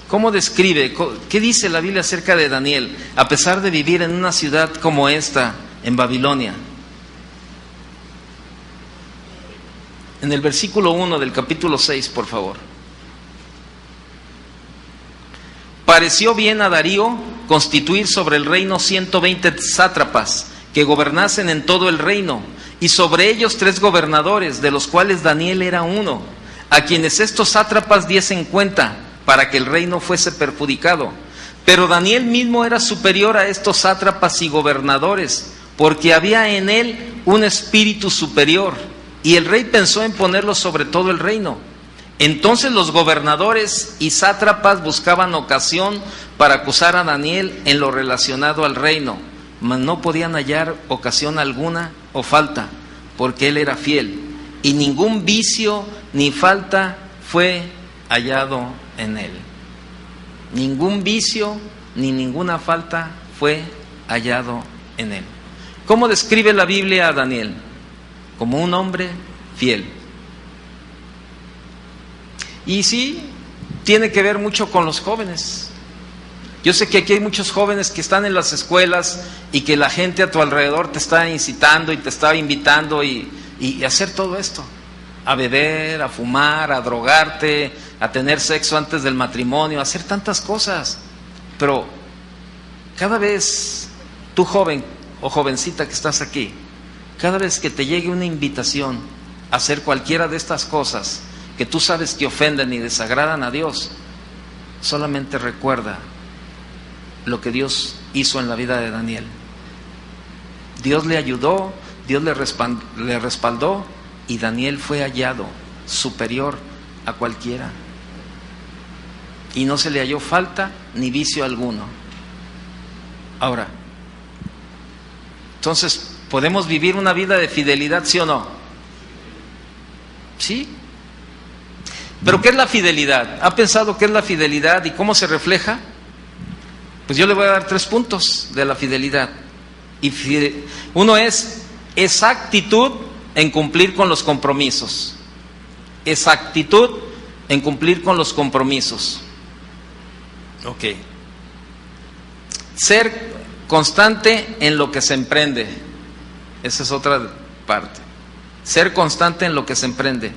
¿Cómo describe? ¿Qué dice la Biblia acerca de Daniel, a pesar de vivir en una ciudad como esta, en Babilonia? En el versículo 1 del capítulo 6, por favor. Pareció bien a Darío constituir sobre el reino 120 sátrapas que gobernasen en todo el reino, y sobre ellos 3 gobernadores, de los cuales Daniel era uno, a quienes estos sátrapas diesen cuenta, para que el reino fuese perjudicado. Pero Daniel mismo era superior a estos sátrapas y gobernadores, porque había en él un espíritu superior, y el rey pensó en ponerlo sobre todo el reino. Entonces los gobernadores y sátrapas buscaban ocasión para acusar a Daniel en lo relacionado al reino, mas no podían hallar ocasión alguna o falta, porque él era fiel, y ningún vicio ni falta fue hallado en él. Ningún vicio ni ninguna falta fue hallado en él. ¿Cómo describe la Biblia a Daniel? Como un hombre fiel. Y sí, tiene que ver mucho con los jóvenes. Yo sé que aquí hay muchos jóvenes que están en las escuelas y que la gente a tu alrededor te está incitando y te está invitando y hacer todo esto. a beber, a fumar, a drogarte, a tener sexo antes del matrimonio, a hacer tantas cosas. Pero cada vez, tú joven o jovencita que estás aquí, cada vez que te llegue una invitación a hacer cualquiera de estas cosas que tú sabes que ofenden y desagradan a Dios, solamente recuerda lo que Dios hizo en la vida de Daniel. Dios le ayudó, Dios le respaldó, y Daniel fue hallado superior a cualquiera. Y no se le halló falta ni vicio alguno. Ahora, entonces, ¿podemos vivir una vida de fidelidad, sí o no? Sí. ¿Pero qué es la fidelidad? ¿Ha pensado qué es la fidelidad y cómo se refleja? Pues yo le voy a dar 3 puntos de la fidelidad. Uno es exactitud en cumplir con los compromisos. Exactitud en cumplir con los compromisos. Ok. Ser constante en lo que se emprende. Esa es otra parte. Ser constante en lo que se emprende.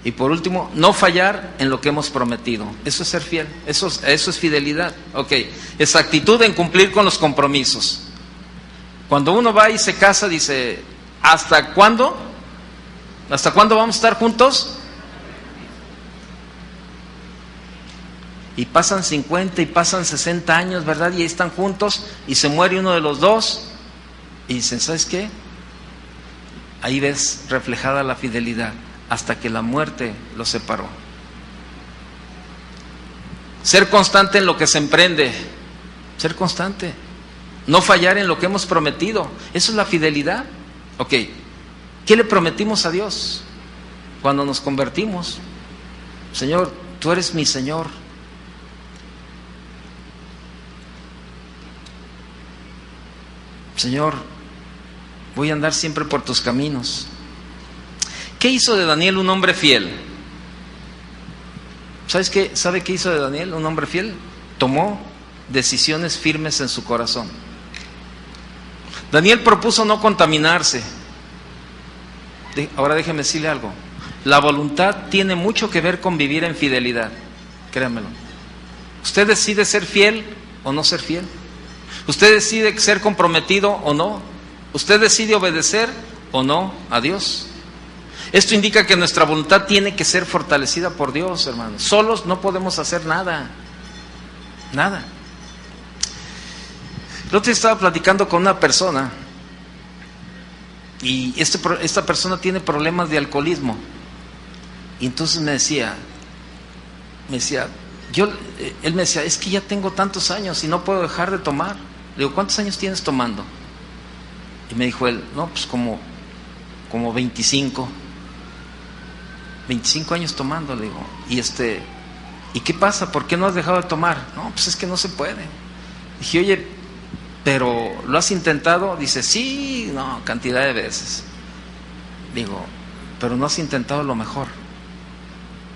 Y por último, no fallar en lo que hemos prometido. Eso es ser fiel. Eso es fidelidad. Ok. Exactitud en cumplir con los compromisos. Cuando uno va y se casa, dice, ¿hasta cuándo? ¿Hasta cuándo vamos a estar juntos? Y pasan 50 y pasan 60 años, ¿verdad? Y ahí están juntos y se muere uno de los dos. Y dicen, ¿sabes qué? Ahí ves reflejada la fidelidad, hasta que la muerte los separó. Ser constante en lo que se emprende. Ser constante. No fallar en lo que hemos prometido. Eso es la fidelidad. Ok. ¿Qué le prometimos a Dios cuando nos convertimos? Señor, tú eres mi Señor. Señor, voy a andar siempre por tus caminos. ¿Qué hizo de Daniel un hombre fiel? ¿Sabes qué? ¿Sabe qué hizo de Daniel un hombre fiel? Tomó decisiones firmes en su corazón. Daniel propuso no contaminarse. Ahora déjeme decirle algo. La voluntad tiene mucho que ver con vivir en fidelidad. Créanmelo. Usted decide ser fiel o no ser fiel. Usted decide ser comprometido o no. Usted decide obedecer o no a Dios. Esto indica que nuestra voluntad tiene que ser fortalecida por Dios, hermanos. Solos no podemos hacer nada. Nada. El otro día estaba platicando con una persona y esta persona tiene problemas de alcoholismo. Y entonces él me decía, es que ya tengo tantos años y no puedo dejar de tomar. Le digo, ¿cuántos años tienes tomando? Y me dijo él, no, pues como 25 años tomando. Le digo, ¿y qué pasa? ¿Por qué no has dejado de tomar? No, pues es que no se puede. Dije, oye, ¿pero lo has intentado? Dice, sí, no, cantidad de veces. Digo, pero no has intentado lo mejor,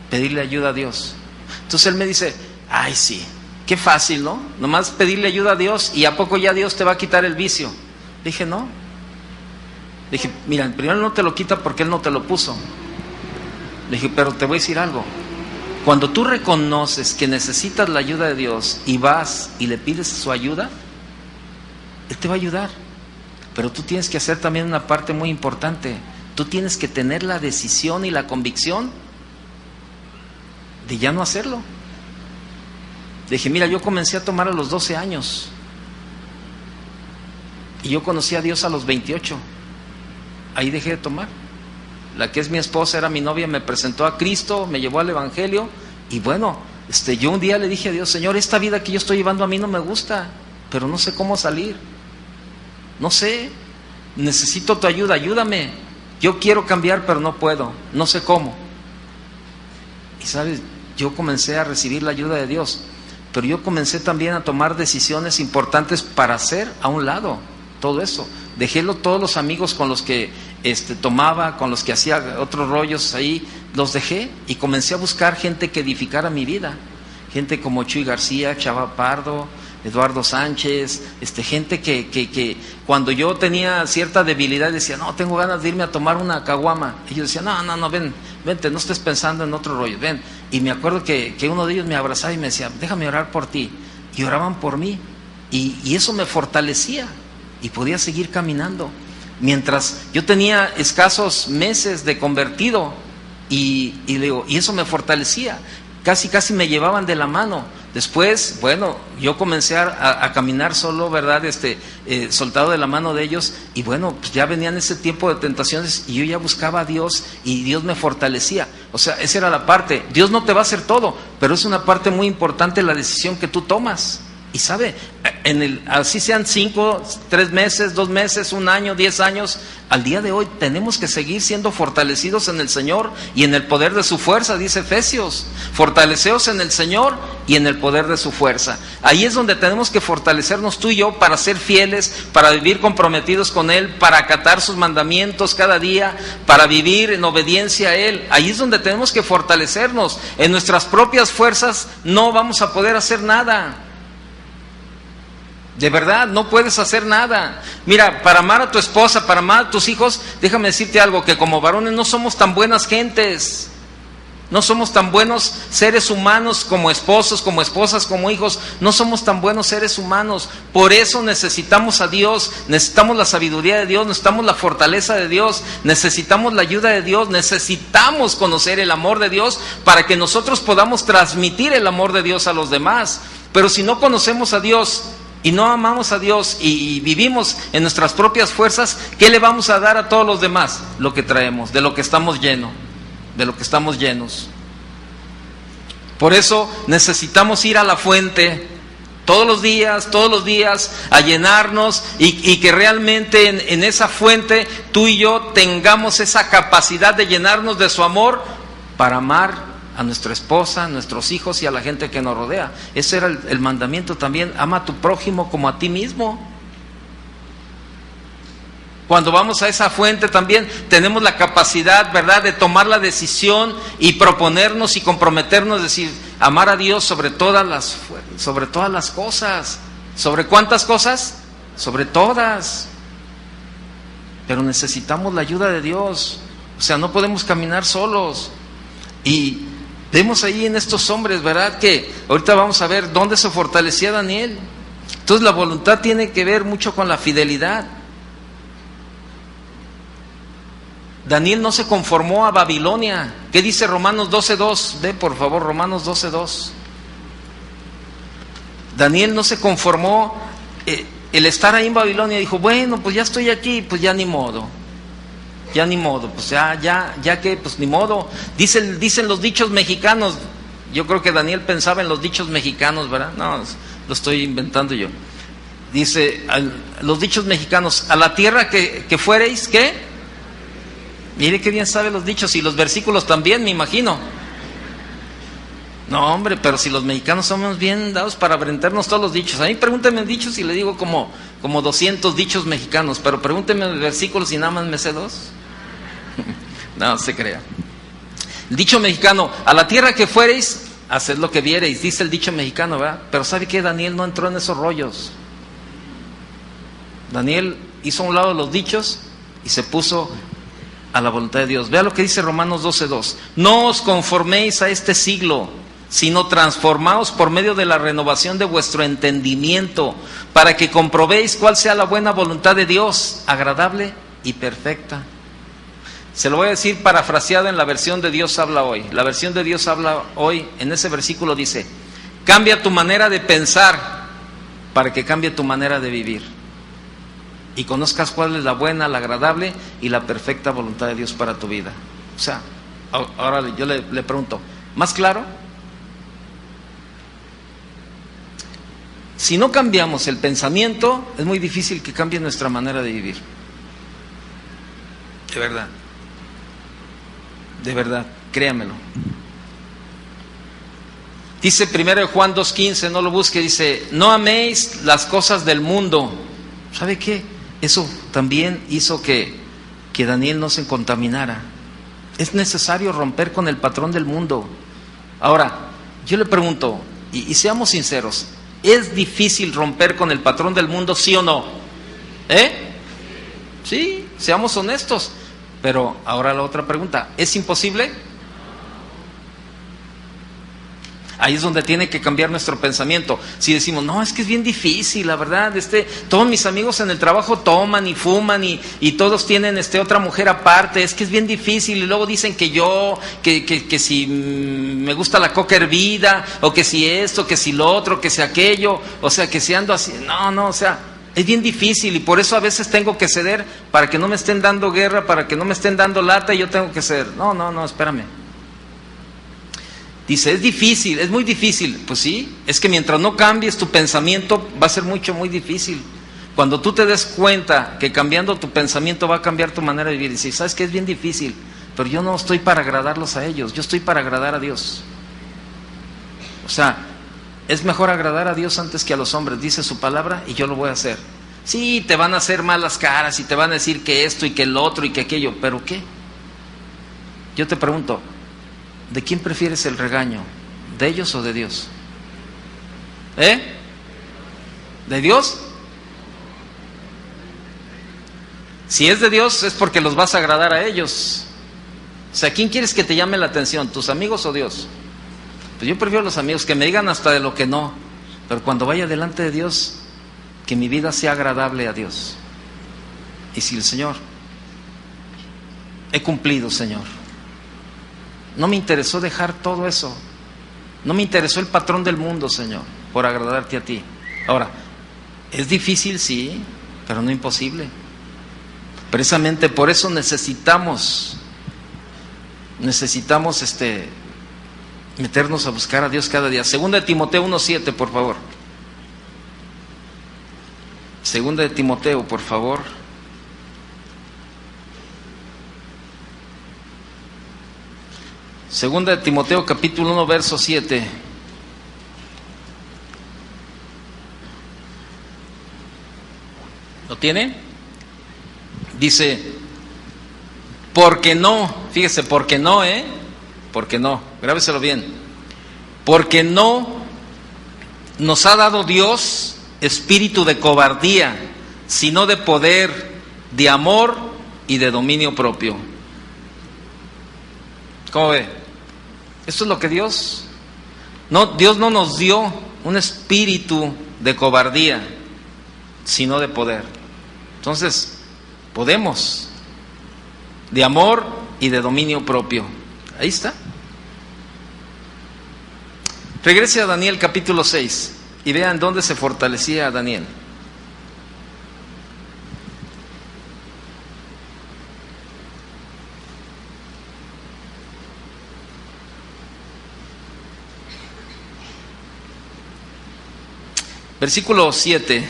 pedirle ayuda a Dios. Entonces él me dice, ay sí, qué fácil, ¿no? Nomás pedirle ayuda a Dios y ¿a poco ya Dios te va a quitar el vicio? Dije, no. Dije, mira, primero no te lo quita porque Él no te lo puso. Le dije, pero te voy a decir algo. Cuando tú reconoces que necesitas la ayuda de Dios y vas y le pides su ayuda, Él te va a ayudar. Pero tú tienes que hacer también una parte muy importante. Tú tienes que tener la decisión y la convicción de ya no hacerlo. Le dije, mira, yo comencé a tomar a los 12 años. Y yo conocí a Dios a los 28. Ahí dejé de tomar. La que es mi esposa era mi novia, me presentó a Cristo, me llevó al Evangelio. Y bueno, yo un día le dije a Dios, Señor, esta vida que yo estoy llevando a mí no me gusta, pero no sé cómo salir. No sé, necesito tu ayuda, ayúdame. Yo quiero cambiar, pero no puedo, no sé cómo. Y sabes, yo comencé a recibir la ayuda de Dios, pero yo comencé también a tomar decisiones importantes para hacer a un lado todo eso. Dejé todos los amigos con los que tomaba, con los que hacía otros rollos ahí, los dejé y comencé a buscar gente que edificara mi vida. Gente como Chuy García, Chava Pardo, Eduardo Sánchez, gente que cuando yo tenía cierta debilidad decía, no, tengo ganas de irme a tomar una caguama. Ellos decían, no, vente, no estés pensando en otro rollo, ven. Y me acuerdo que uno de ellos me abrazaba y me decía, déjame orar por ti. Y oraban por mí. Y eso me fortalecía y podía seguir caminando. Mientras yo tenía escasos meses de convertido y eso me fortalecía. Casi me llevaban de la mano. Después, bueno, yo comencé a caminar solo, ¿verdad? Soltado de la mano de ellos, y bueno, pues ya venían ese tiempo de tentaciones y yo ya buscaba a Dios y Dios me fortalecía. O sea, esa era la parte. Dios no te va a hacer todo, pero es una parte muy importante la decisión que tú tomas. Y sabe, así sean 5, 3 meses, 2 meses, 1 año, 10 años, al día de hoy tenemos que seguir siendo fortalecidos en el Señor y en el poder de su fuerza, dice Efesios. Fortaleceos en el Señor y en el poder de su fuerza. Ahí es donde tenemos que fortalecernos tú y yo para ser fieles, para vivir comprometidos con Él, para acatar sus mandamientos cada día, para vivir en obediencia a Él. Ahí es donde tenemos que fortalecernos. En nuestras propias fuerzas no vamos a poder hacer nada. De verdad, no puedes hacer nada. Mira, para amar a tu esposa, para amar a tus hijos, déjame decirte algo, que como varones no somos tan buenas gentes. No somos tan buenos seres humanos como esposos, como esposas, como hijos. No somos tan buenos seres humanos. Por eso necesitamos a Dios, necesitamos la sabiduría de Dios, necesitamos la fortaleza de Dios, necesitamos la ayuda de Dios, necesitamos conocer el amor de Dios para que nosotros podamos transmitir el amor de Dios a los demás. Pero si no conocemos a Dios y no amamos a Dios y vivimos en nuestras propias fuerzas, ¿qué le vamos a dar a todos los demás? Lo que traemos, de lo que estamos llenos, de lo que estamos llenos. Por eso necesitamos ir a la fuente todos los días, a llenarnos y que realmente en esa fuente tú y yo tengamos esa capacidad de llenarnos de su amor para amar a nuestra esposa, a nuestros hijos y a la gente que nos rodea. Ese era el mandamiento también: ama a tu prójimo como a ti mismo. Cuando vamos a esa fuente también tenemos la capacidad, ¿verdad?, de tomar la decisión y proponernos y comprometernos, decir, amar a Dios sobre todas las cosas. ¿Sobre cuántas cosas? Sobre todas. Pero necesitamos la ayuda de Dios. O sea, no podemos caminar solos. Y vemos ahí en estos hombres, ¿verdad?, que ahorita vamos a ver dónde se fortalecía Daniel. Entonces la voluntad tiene que ver mucho con la fidelidad. Daniel no se conformó a Babilonia. ¿Qué dice Romanos 12:2? Ve por favor Romanos 12:2. Daniel no se conformó el estar ahí en Babilonia. Dijo, bueno, pues ya estoy aquí, pues ya ni modo. Pues ya que, pues ni modo. Dicen los dichos mexicanos. Yo creo que Daniel pensaba en los dichos mexicanos, ¿verdad? No, lo estoy inventando yo. Dice, los dichos mexicanos: a la tierra que fuereis, ¿qué? Mire qué bien sabe los dichos y los versículos también, me imagino. No, hombre, pero si los mexicanos somos bien dados para aprendernos todos los dichos. A mí pregúntenme dichos y le digo como 200 dichos mexicanos, pero pregúntenme versículos y nada más me sé 2. No se crea. El dicho mexicano: a la tierra que fuereis, haced lo que viereis, dice el dicho mexicano, ¿verdad? Pero ¿sabe qué? Daniel no entró en esos rollos. Daniel hizo a un lado los dichos y se puso a la voluntad de Dios. Vea lo que dice Romanos 12:2. No os conforméis a este siglo, sino transformaos por medio de la renovación de vuestro entendimiento, para que comprobéis cuál sea la buena voluntad de Dios, agradable y perfecta. Se lo voy a decir parafraseado en la versión de Dios habla hoy. La versión de Dios habla hoy, en ese versículo dice: cambia tu manera de pensar para que cambie tu manera de vivir y conozcas cuál es la buena, la agradable y la perfecta voluntad de Dios para tu vida. O sea, ahora yo le pregunto, ¿más claro? Si no cambiamos el pensamiento, es muy difícil que cambie nuestra manera de vivir. De verdad, créamelo. Dice 1 Juan 2:15, no lo busque, dice: no améis las cosas del mundo. ¿Sabe qué? Eso también hizo que Daniel no se contaminara. Es necesario romper con el patrón del mundo. Ahora, yo le pregunto, y seamos sinceros, ¿Es difícil romper con el patrón del mundo, sí o no? Sí, seamos honestos. Pero ahora la otra pregunta, ¿es imposible? Ahí es donde tiene que cambiar nuestro pensamiento. Si decimos, no, es que es bien difícil, la verdad, todos mis amigos en el trabajo toman y fuman y todos tienen otra mujer aparte, es que es bien difícil, y luego dicen que si me gusta la coca hervida, o que si esto, que si lo otro, que si aquello, o sea, que si ando así, no, o sea, es bien difícil, y por eso a veces tengo que ceder para que no me estén dando guerra, para que no me estén dando lata, y yo tengo que ceder. No, espérame. Dice, es difícil, es muy difícil. Pues sí, es que mientras no cambies tu pensamiento va a ser muy difícil. Cuando tú te des cuenta que cambiando tu pensamiento va a cambiar tu manera de vivir, dices, ¿sabes qué? Es bien difícil, pero yo no estoy para agradarlos a ellos, yo estoy para agradar a Dios. O sea, es mejor agradar a Dios antes que a los hombres, dice su palabra, y yo lo voy a hacer. Sí, te van a hacer malas caras y te van a decir que esto y que el otro y que aquello, ¿pero qué? Yo te pregunto, ¿de quién prefieres el regaño? ¿De ellos o de Dios? ¿De Dios? Si es de Dios es porque los vas a agradar a ellos. O sea, ¿quién quieres que te llame la atención? ¿Tus amigos o Dios? Pues yo prefiero los amigos, que me digan hasta de lo que no. Pero cuando vaya delante de Dios, que mi vida sea agradable a Dios. Y si el Señor, he cumplido, Señor. No me interesó dejar todo eso. No me interesó el patrón del mundo, Señor, por agradarte a ti. Ahora, es difícil, sí, pero no imposible. Precisamente por eso necesitamos meternos a buscar a Dios cada día. Segunda de Timoteo 1:7, por favor. Segunda de Timoteo, por favor. Segunda de Timoteo, capítulo 1, verso 7. ¿Lo tiene? Dice, porque no, fíjese, porque no, porque no, grábeselo bien. Porque no nos ha dado Dios espíritu de cobardía, sino de poder, de amor y de dominio propio. ¿Cómo ve? Esto es lo que Dios no nos dio un espíritu de cobardía, sino de poder. Entonces, podemos, de amor y de dominio propio. Ahí está. Regrese a Daniel capítulo 6 y vean dónde se fortalecía Daniel. Versículo 7,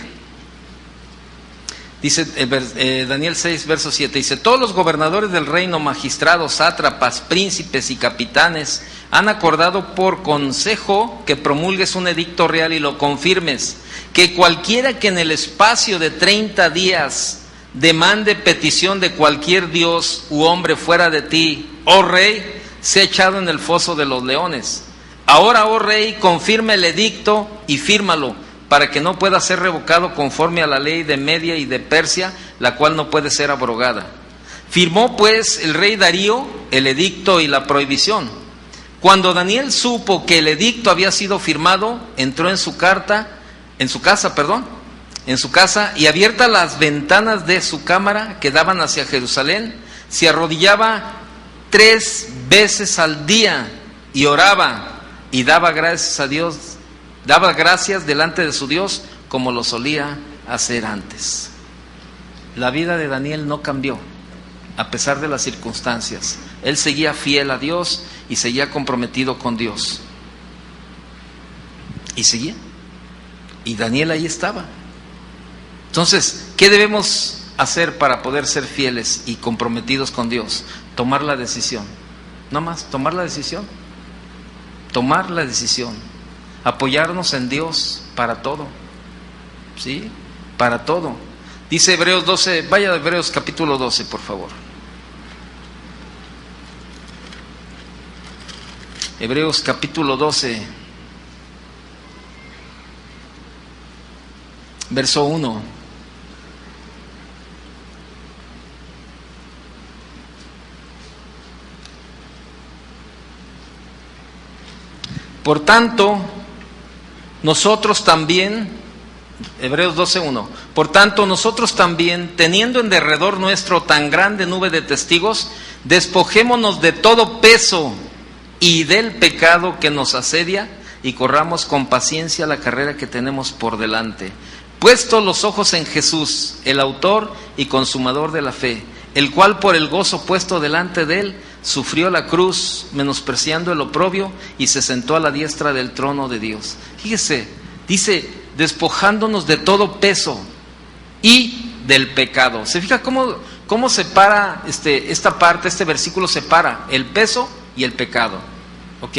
dice Daniel 6, verso 7, dice, todos los gobernadores del reino, magistrados, sátrapas, príncipes y capitanes, han acordado por consejo que promulgues un edicto real y lo confirmes, que cualquiera que en el espacio de 30 días demande petición de cualquier dios u hombre fuera de ti, oh rey, sea echado en el foso de los leones. Ahora, oh rey, confirma el edicto y fírmalo, para que no pueda ser revocado conforme a la ley de Media y de Persia, la cual no puede ser abrogada. Firmó pues el rey Darío el edicto y la prohibición. Cuando Daniel supo que el edicto había sido firmado, entró en su casa, y abiertas las ventanas de su cámara que daban hacia Jerusalén, se arrodillaba 3 veces al día y oraba y daba gracias a Dios. Daba gracias delante de su Dios como lo solía hacer antes. La vida de Daniel no cambió a pesar de las circunstancias. Él seguía fiel a Dios y seguía comprometido con Dios. Y seguía. Y Daniel ahí estaba. Entonces, ¿qué debemos hacer para poder ser fieles y comprometidos con Dios? Tomar la decisión. No más, tomar la decisión. Tomar la decisión. Apoyarnos en Dios para todo, ¿sí? Para todo. Dice Hebreos 12, vaya a Hebreos capítulo 12, por favor. Hebreos capítulo 12. verso 1. Por tanto, nosotros también, Hebreos 12:1, por tanto nosotros también, teniendo en derredor nuestro tan grande nube de testigos, despojémonos de todo peso y del pecado que nos asedia, y corramos con paciencia la carrera que tenemos por delante, puestos los ojos en Jesús, el autor y consumador de la fe, el cual por el gozo puesto delante de él sufrió la cruz, menospreciando el oprobio, y se sentó a la diestra del trono de Dios. Fíjese, dice, despojándonos de todo peso y del pecado. ¿Se fija cómo separa esta parte, este versículo separa el peso y el pecado? Ok,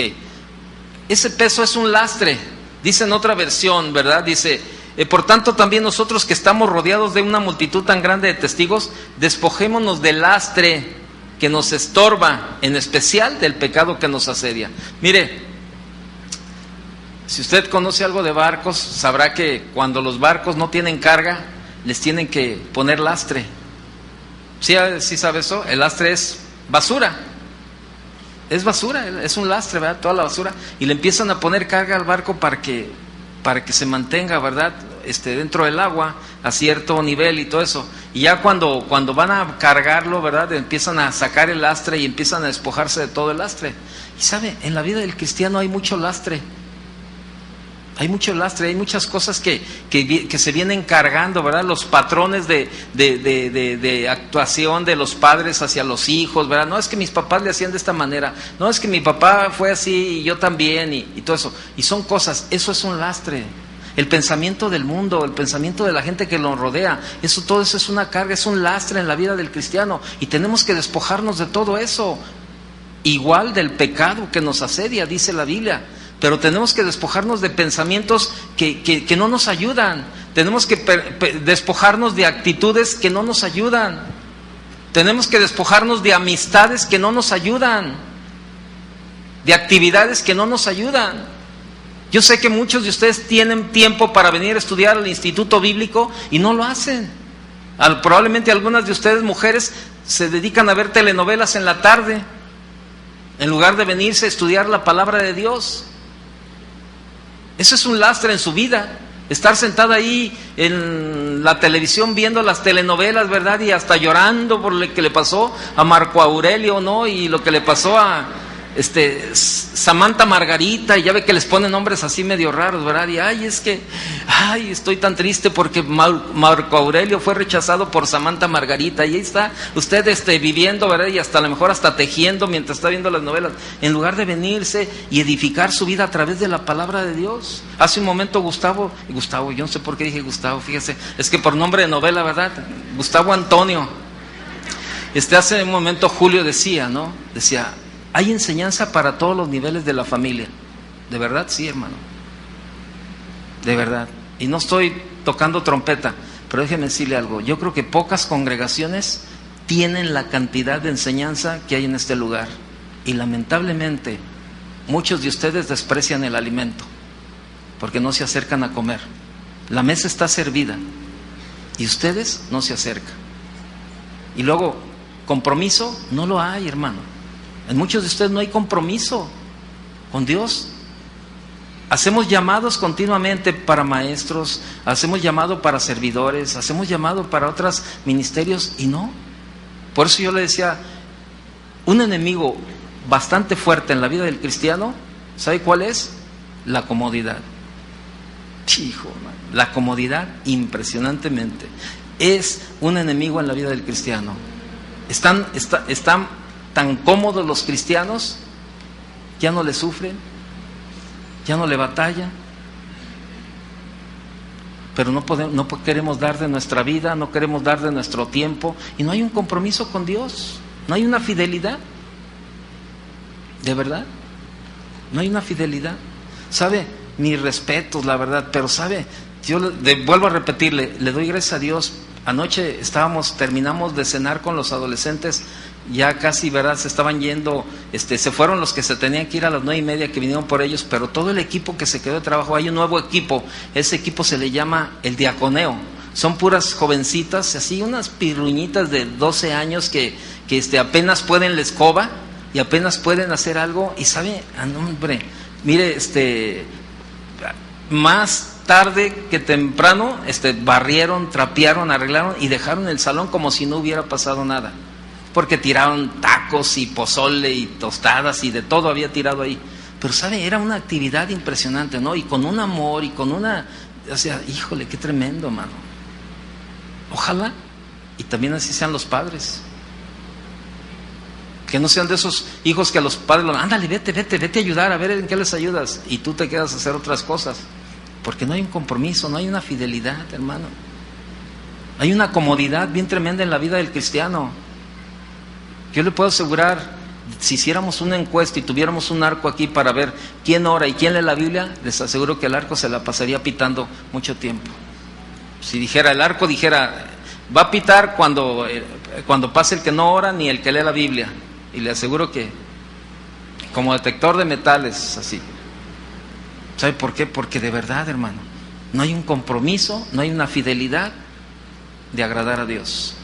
ese peso es un lastre, dice en otra versión, ¿verdad? Dice, por tanto también nosotros que estamos rodeados de una multitud tan grande de testigos, despojémonos del lastre que nos estorba, en especial del pecado que nos asedia. Mire, si usted conoce algo de barcos, sabrá que cuando los barcos no tienen carga, les tienen que poner lastre. ¿Sí sabe eso? El lastre es basura. Es basura, es un lastre, ¿verdad? Toda la basura. Y le empiezan a poner carga al barco para que se mantenga, ¿verdad? Dentro del agua a cierto nivel y todo eso. Y ya cuando van a cargarlo, ¿verdad? Empiezan a sacar el lastre y empiezan a despojarse de todo el lastre. Y sabe, en la vida del cristiano hay mucho lastre. Hay mucho lastre, hay muchas cosas que se vienen cargando, ¿verdad? Los patrones de actuación de los padres hacia los hijos, ¿verdad? No es que mis papás le hacían de esta manera, no es que mi papá fue así y yo también, y todo eso. Y son cosas, eso es un lastre. El pensamiento del mundo, el pensamiento de la gente que lo rodea, todo eso es una carga, es un lastre en la vida del cristiano. Y tenemos que despojarnos de todo eso. Igual del pecado que nos asedia, dice la Biblia. Pero tenemos que despojarnos de pensamientos que no nos ayudan. Tenemos que despojarnos de actitudes que no nos ayudan. Tenemos que despojarnos de amistades que no nos ayudan. De actividades que no nos ayudan. Yo sé que muchos de ustedes tienen tiempo para venir a estudiar al Instituto Bíblico y no lo hacen. Probablemente algunas de ustedes, mujeres, se dedican a ver telenovelas en la tarde, en lugar de venirse a estudiar la palabra de Dios. Eso es un lastre en su vida, estar sentada ahí en la televisión viendo las telenovelas, ¿verdad? Y hasta llorando por lo que le pasó a Marco Aurelio, ¿no? Y lo que le pasó a Samantha Margarita, y ya ve que les ponen nombres así medio raros, ¿verdad? Y estoy tan triste porque Marco Aurelio fue rechazado por Samantha Margarita, y ahí está usted viviendo, ¿verdad? Y hasta a lo mejor hasta tejiendo mientras está viendo las novelas, en lugar de venirse y edificar su vida a través de la palabra de Dios. Hace un momento Gustavo, yo no sé por qué dije Gustavo, fíjese, es que por nombre de novela, ¿verdad? Gustavo Antonio. Hace un momento Julio decía, ¿no? Decía, hay enseñanza para todos los niveles de la familia. ¿De verdad? Sí, hermano. De verdad. Y no estoy tocando trompeta, pero déjeme decirle algo. Yo creo que pocas congregaciones tienen la cantidad de enseñanza que hay en este lugar. Y lamentablemente, muchos de ustedes desprecian el alimento, porque no se acercan a comer. La mesa está servida y ustedes no se acercan. Y luego, compromiso, no lo hay, hermano. En muchos de ustedes no hay compromiso con Dios. Hacemos llamados continuamente para maestros, hacemos llamado para servidores, hacemos llamado para otros ministerios y no. Por eso yo le decía, un enemigo bastante fuerte en la vida del cristiano, ¿sabe cuál es? La comodidad. Hijo, la comodidad impresionantemente es un enemigo en la vida del cristiano. Están tan cómodos los cristianos, ya no le sufren, ya no le batallan, pero no queremos dar de nuestra vida, no queremos dar de nuestro tiempo, y no hay un compromiso con Dios, no hay una fidelidad, de verdad, no hay una fidelidad. ¿Sabe? Mis respetos, la verdad, pero ¿sabe? Yo vuelvo a repetirle, le doy gracias a Dios. Anoche terminamos de cenar con los adolescentes ya casi, ¿verdad? Se estaban yendo, se fueron los que se tenían que ir a las 9:30, que vinieron por ellos, pero todo el equipo que se quedó de trabajo, hay un nuevo equipo, ese equipo se le llama el diaconeo, son puras jovencitas, así unas pirruñitas de 12 años que apenas pueden la escoba y apenas pueden hacer algo, y sabe, hombre, mire, más tarde que temprano, barrieron, trapearon, arreglaron y dejaron el salón como si no hubiera pasado nada, porque tiraron tacos y pozole y tostadas y de todo había tirado ahí, pero sabe, era una actividad impresionante, ¿no? Y con un amor y con una, o sea, híjole, qué tremendo, mano. Ojalá y también así sean los padres, que no sean de esos hijos que a los padres ándale, vete a ayudar, a ver en qué les ayudas, y tú te quedas a hacer otras cosas, porque no hay un compromiso, no hay una fidelidad, hermano. Hay una comodidad bien tremenda en la vida del cristiano. Yo le puedo asegurar, si hiciéramos una encuesta y tuviéramos un arco aquí para ver quién ora y quién lee la Biblia, les aseguro que el arco se la pasaría pitando mucho tiempo. Si el arco dijera, va a pitar cuando pase el que no ora ni el que lee la Biblia. Y le aseguro que, como detector de metales, así. ¿Sabe por qué? Porque de verdad, hermano, no hay un compromiso, no hay una fidelidad de agradar a Dios.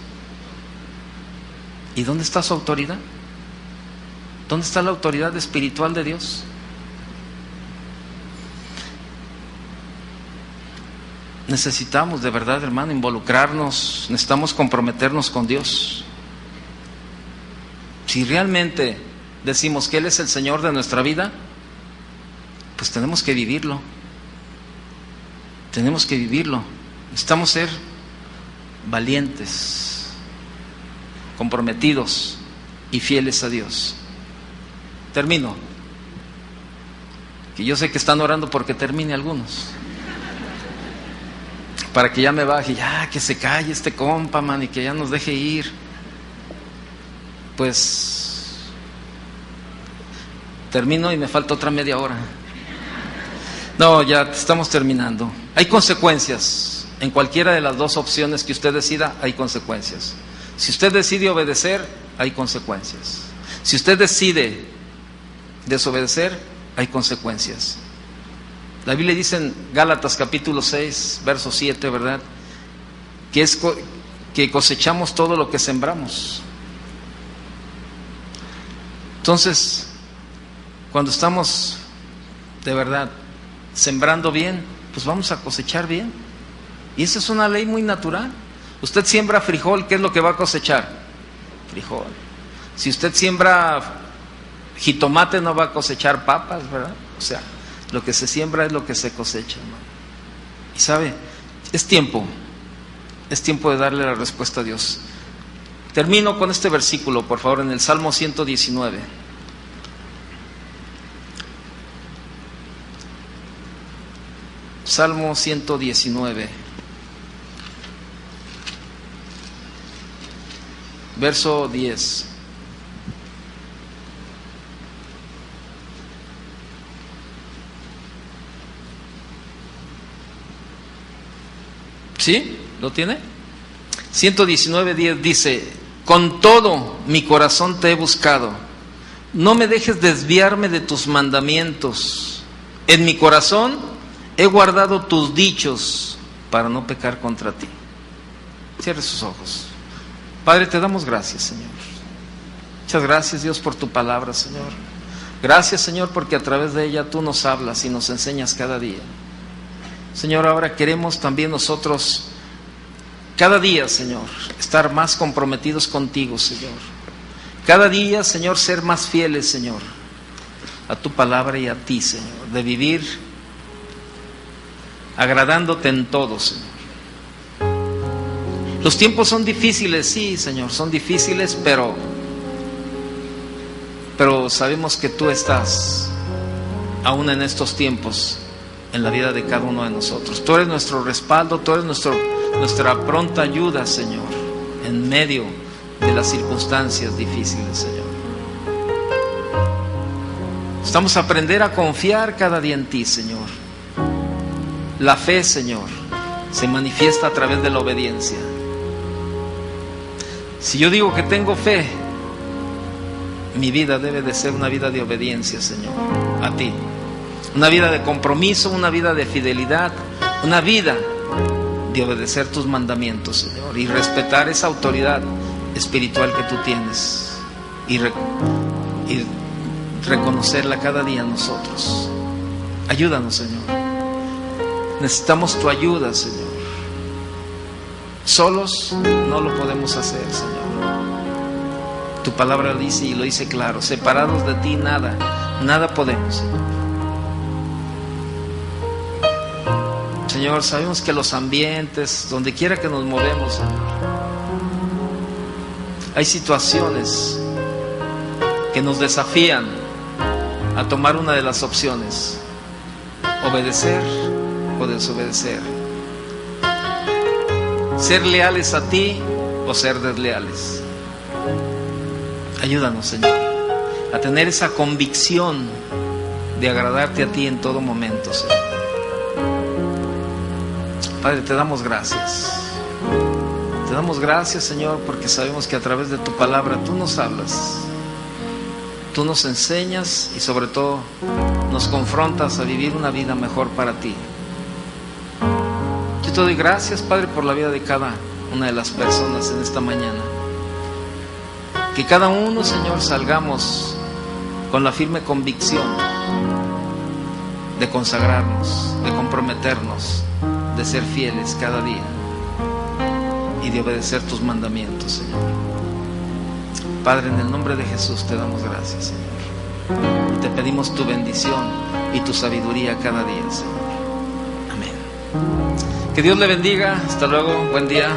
¿Y dónde está su autoridad? ¿Dónde está la autoridad espiritual de Dios? Necesitamos de verdad, hermano, involucrarnos, necesitamos comprometernos con Dios. Si realmente decimos que Él es el Señor de nuestra vida, pues tenemos que vivirlo. Tenemos que vivirlo. Necesitamos ser valientes, comprometidos y fieles a Dios. Termino. Que yo sé que están orando porque termine algunos, para que ya me baje, ya que se calle este compa, man, y que ya nos deje ir. Pues termino y me falta otra media hora. No, ya estamos terminando. Hay consecuencias. En cualquiera de las dos opciones que usted decida, hay consecuencias. Si usted decide obedecer, hay consecuencias. Si usted decide desobedecer, hay consecuencias. La Biblia dice en Gálatas capítulo 6, verso 7, ¿verdad? Que cosechamos todo lo que sembramos. Entonces, cuando estamos de verdad sembrando bien, pues vamos a cosechar bien. Y esa es una ley muy natural. Usted siembra frijol, ¿qué es lo que va a cosechar? Frijol. Si usted siembra jitomate, no va a cosechar papas, ¿verdad? O sea, lo que se siembra es lo que se cosecha, ¿no? Y sabe, es tiempo de darle la respuesta a Dios. Termino con este versículo, por favor, en el Salmo 119. Salmo 119, verso 10. ¿Sí? ¿Lo tiene? 119:10 dice: con todo mi corazón te he buscado, no me dejes desviarme de tus mandamientos. En mi corazón he guardado tus dichos para no pecar contra ti. Cierre sus ojos. Padre, te damos gracias, Señor. Muchas gracias, Dios, por tu palabra, Señor. Gracias, Señor, porque a través de ella tú nos hablas y nos enseñas cada día. Señor, ahora queremos también nosotros cada día, Señor, estar más comprometidos contigo, Señor. Cada día, Señor, ser más fieles, Señor, a tu palabra y a ti, Señor, de vivir agradándote en todo, Señor. Los tiempos son difíciles, sí, Señor, son difíciles, pero sabemos que tú estás aún en estos tiempos en la vida de cada uno de nosotros. Tú eres nuestro respaldo, tú eres nuestra pronta ayuda, Señor, en medio de las circunstancias difíciles, Señor. Estamos a aprender a confiar cada día en ti, Señor. La fe, Señor, se manifiesta a través de la obediencia. Si yo digo que tengo fe, mi vida debe de ser una vida de obediencia, Señor, a ti. Una vida de compromiso, una vida de fidelidad, una vida de obedecer tus mandamientos, Señor, y respetar esa autoridad espiritual que tú tienes y reconocerla cada día en nosotros. Ayúdanos, Señor. Necesitamos tu ayuda, Señor. Solos no lo podemos hacer, Señor. Tu palabra dice y lo dice claro: separados de ti nada podemos, Señor. Señor, sabemos que los ambientes, donde quiera que nos movemos, Señor, hay situaciones que nos desafían a tomar una de las opciones: obedecer o desobedecer, ser leales a ti o ser desleales. Ayúdanos, Señor, a tener esa convicción de agradarte a ti en todo momento, Señor. Padre, te damos gracias. Te damos gracias, Señor, porque sabemos que a través de tu palabra tú nos hablas, tú nos enseñas y sobre todo nos confrontas a vivir una vida mejor para ti. Yo te doy gracias, Padre, por la vida de cada una de las personas en esta mañana. Que cada uno, Señor, salgamos con la firme convicción de consagrarnos, de comprometernos, de ser fieles cada día y de obedecer tus mandamientos, Señor. Padre, en el nombre de Jesús te damos gracias, Señor. Y te pedimos tu bendición y tu sabiduría cada día, Señor. Amén. Que Dios le bendiga. Hasta luego. Buen día.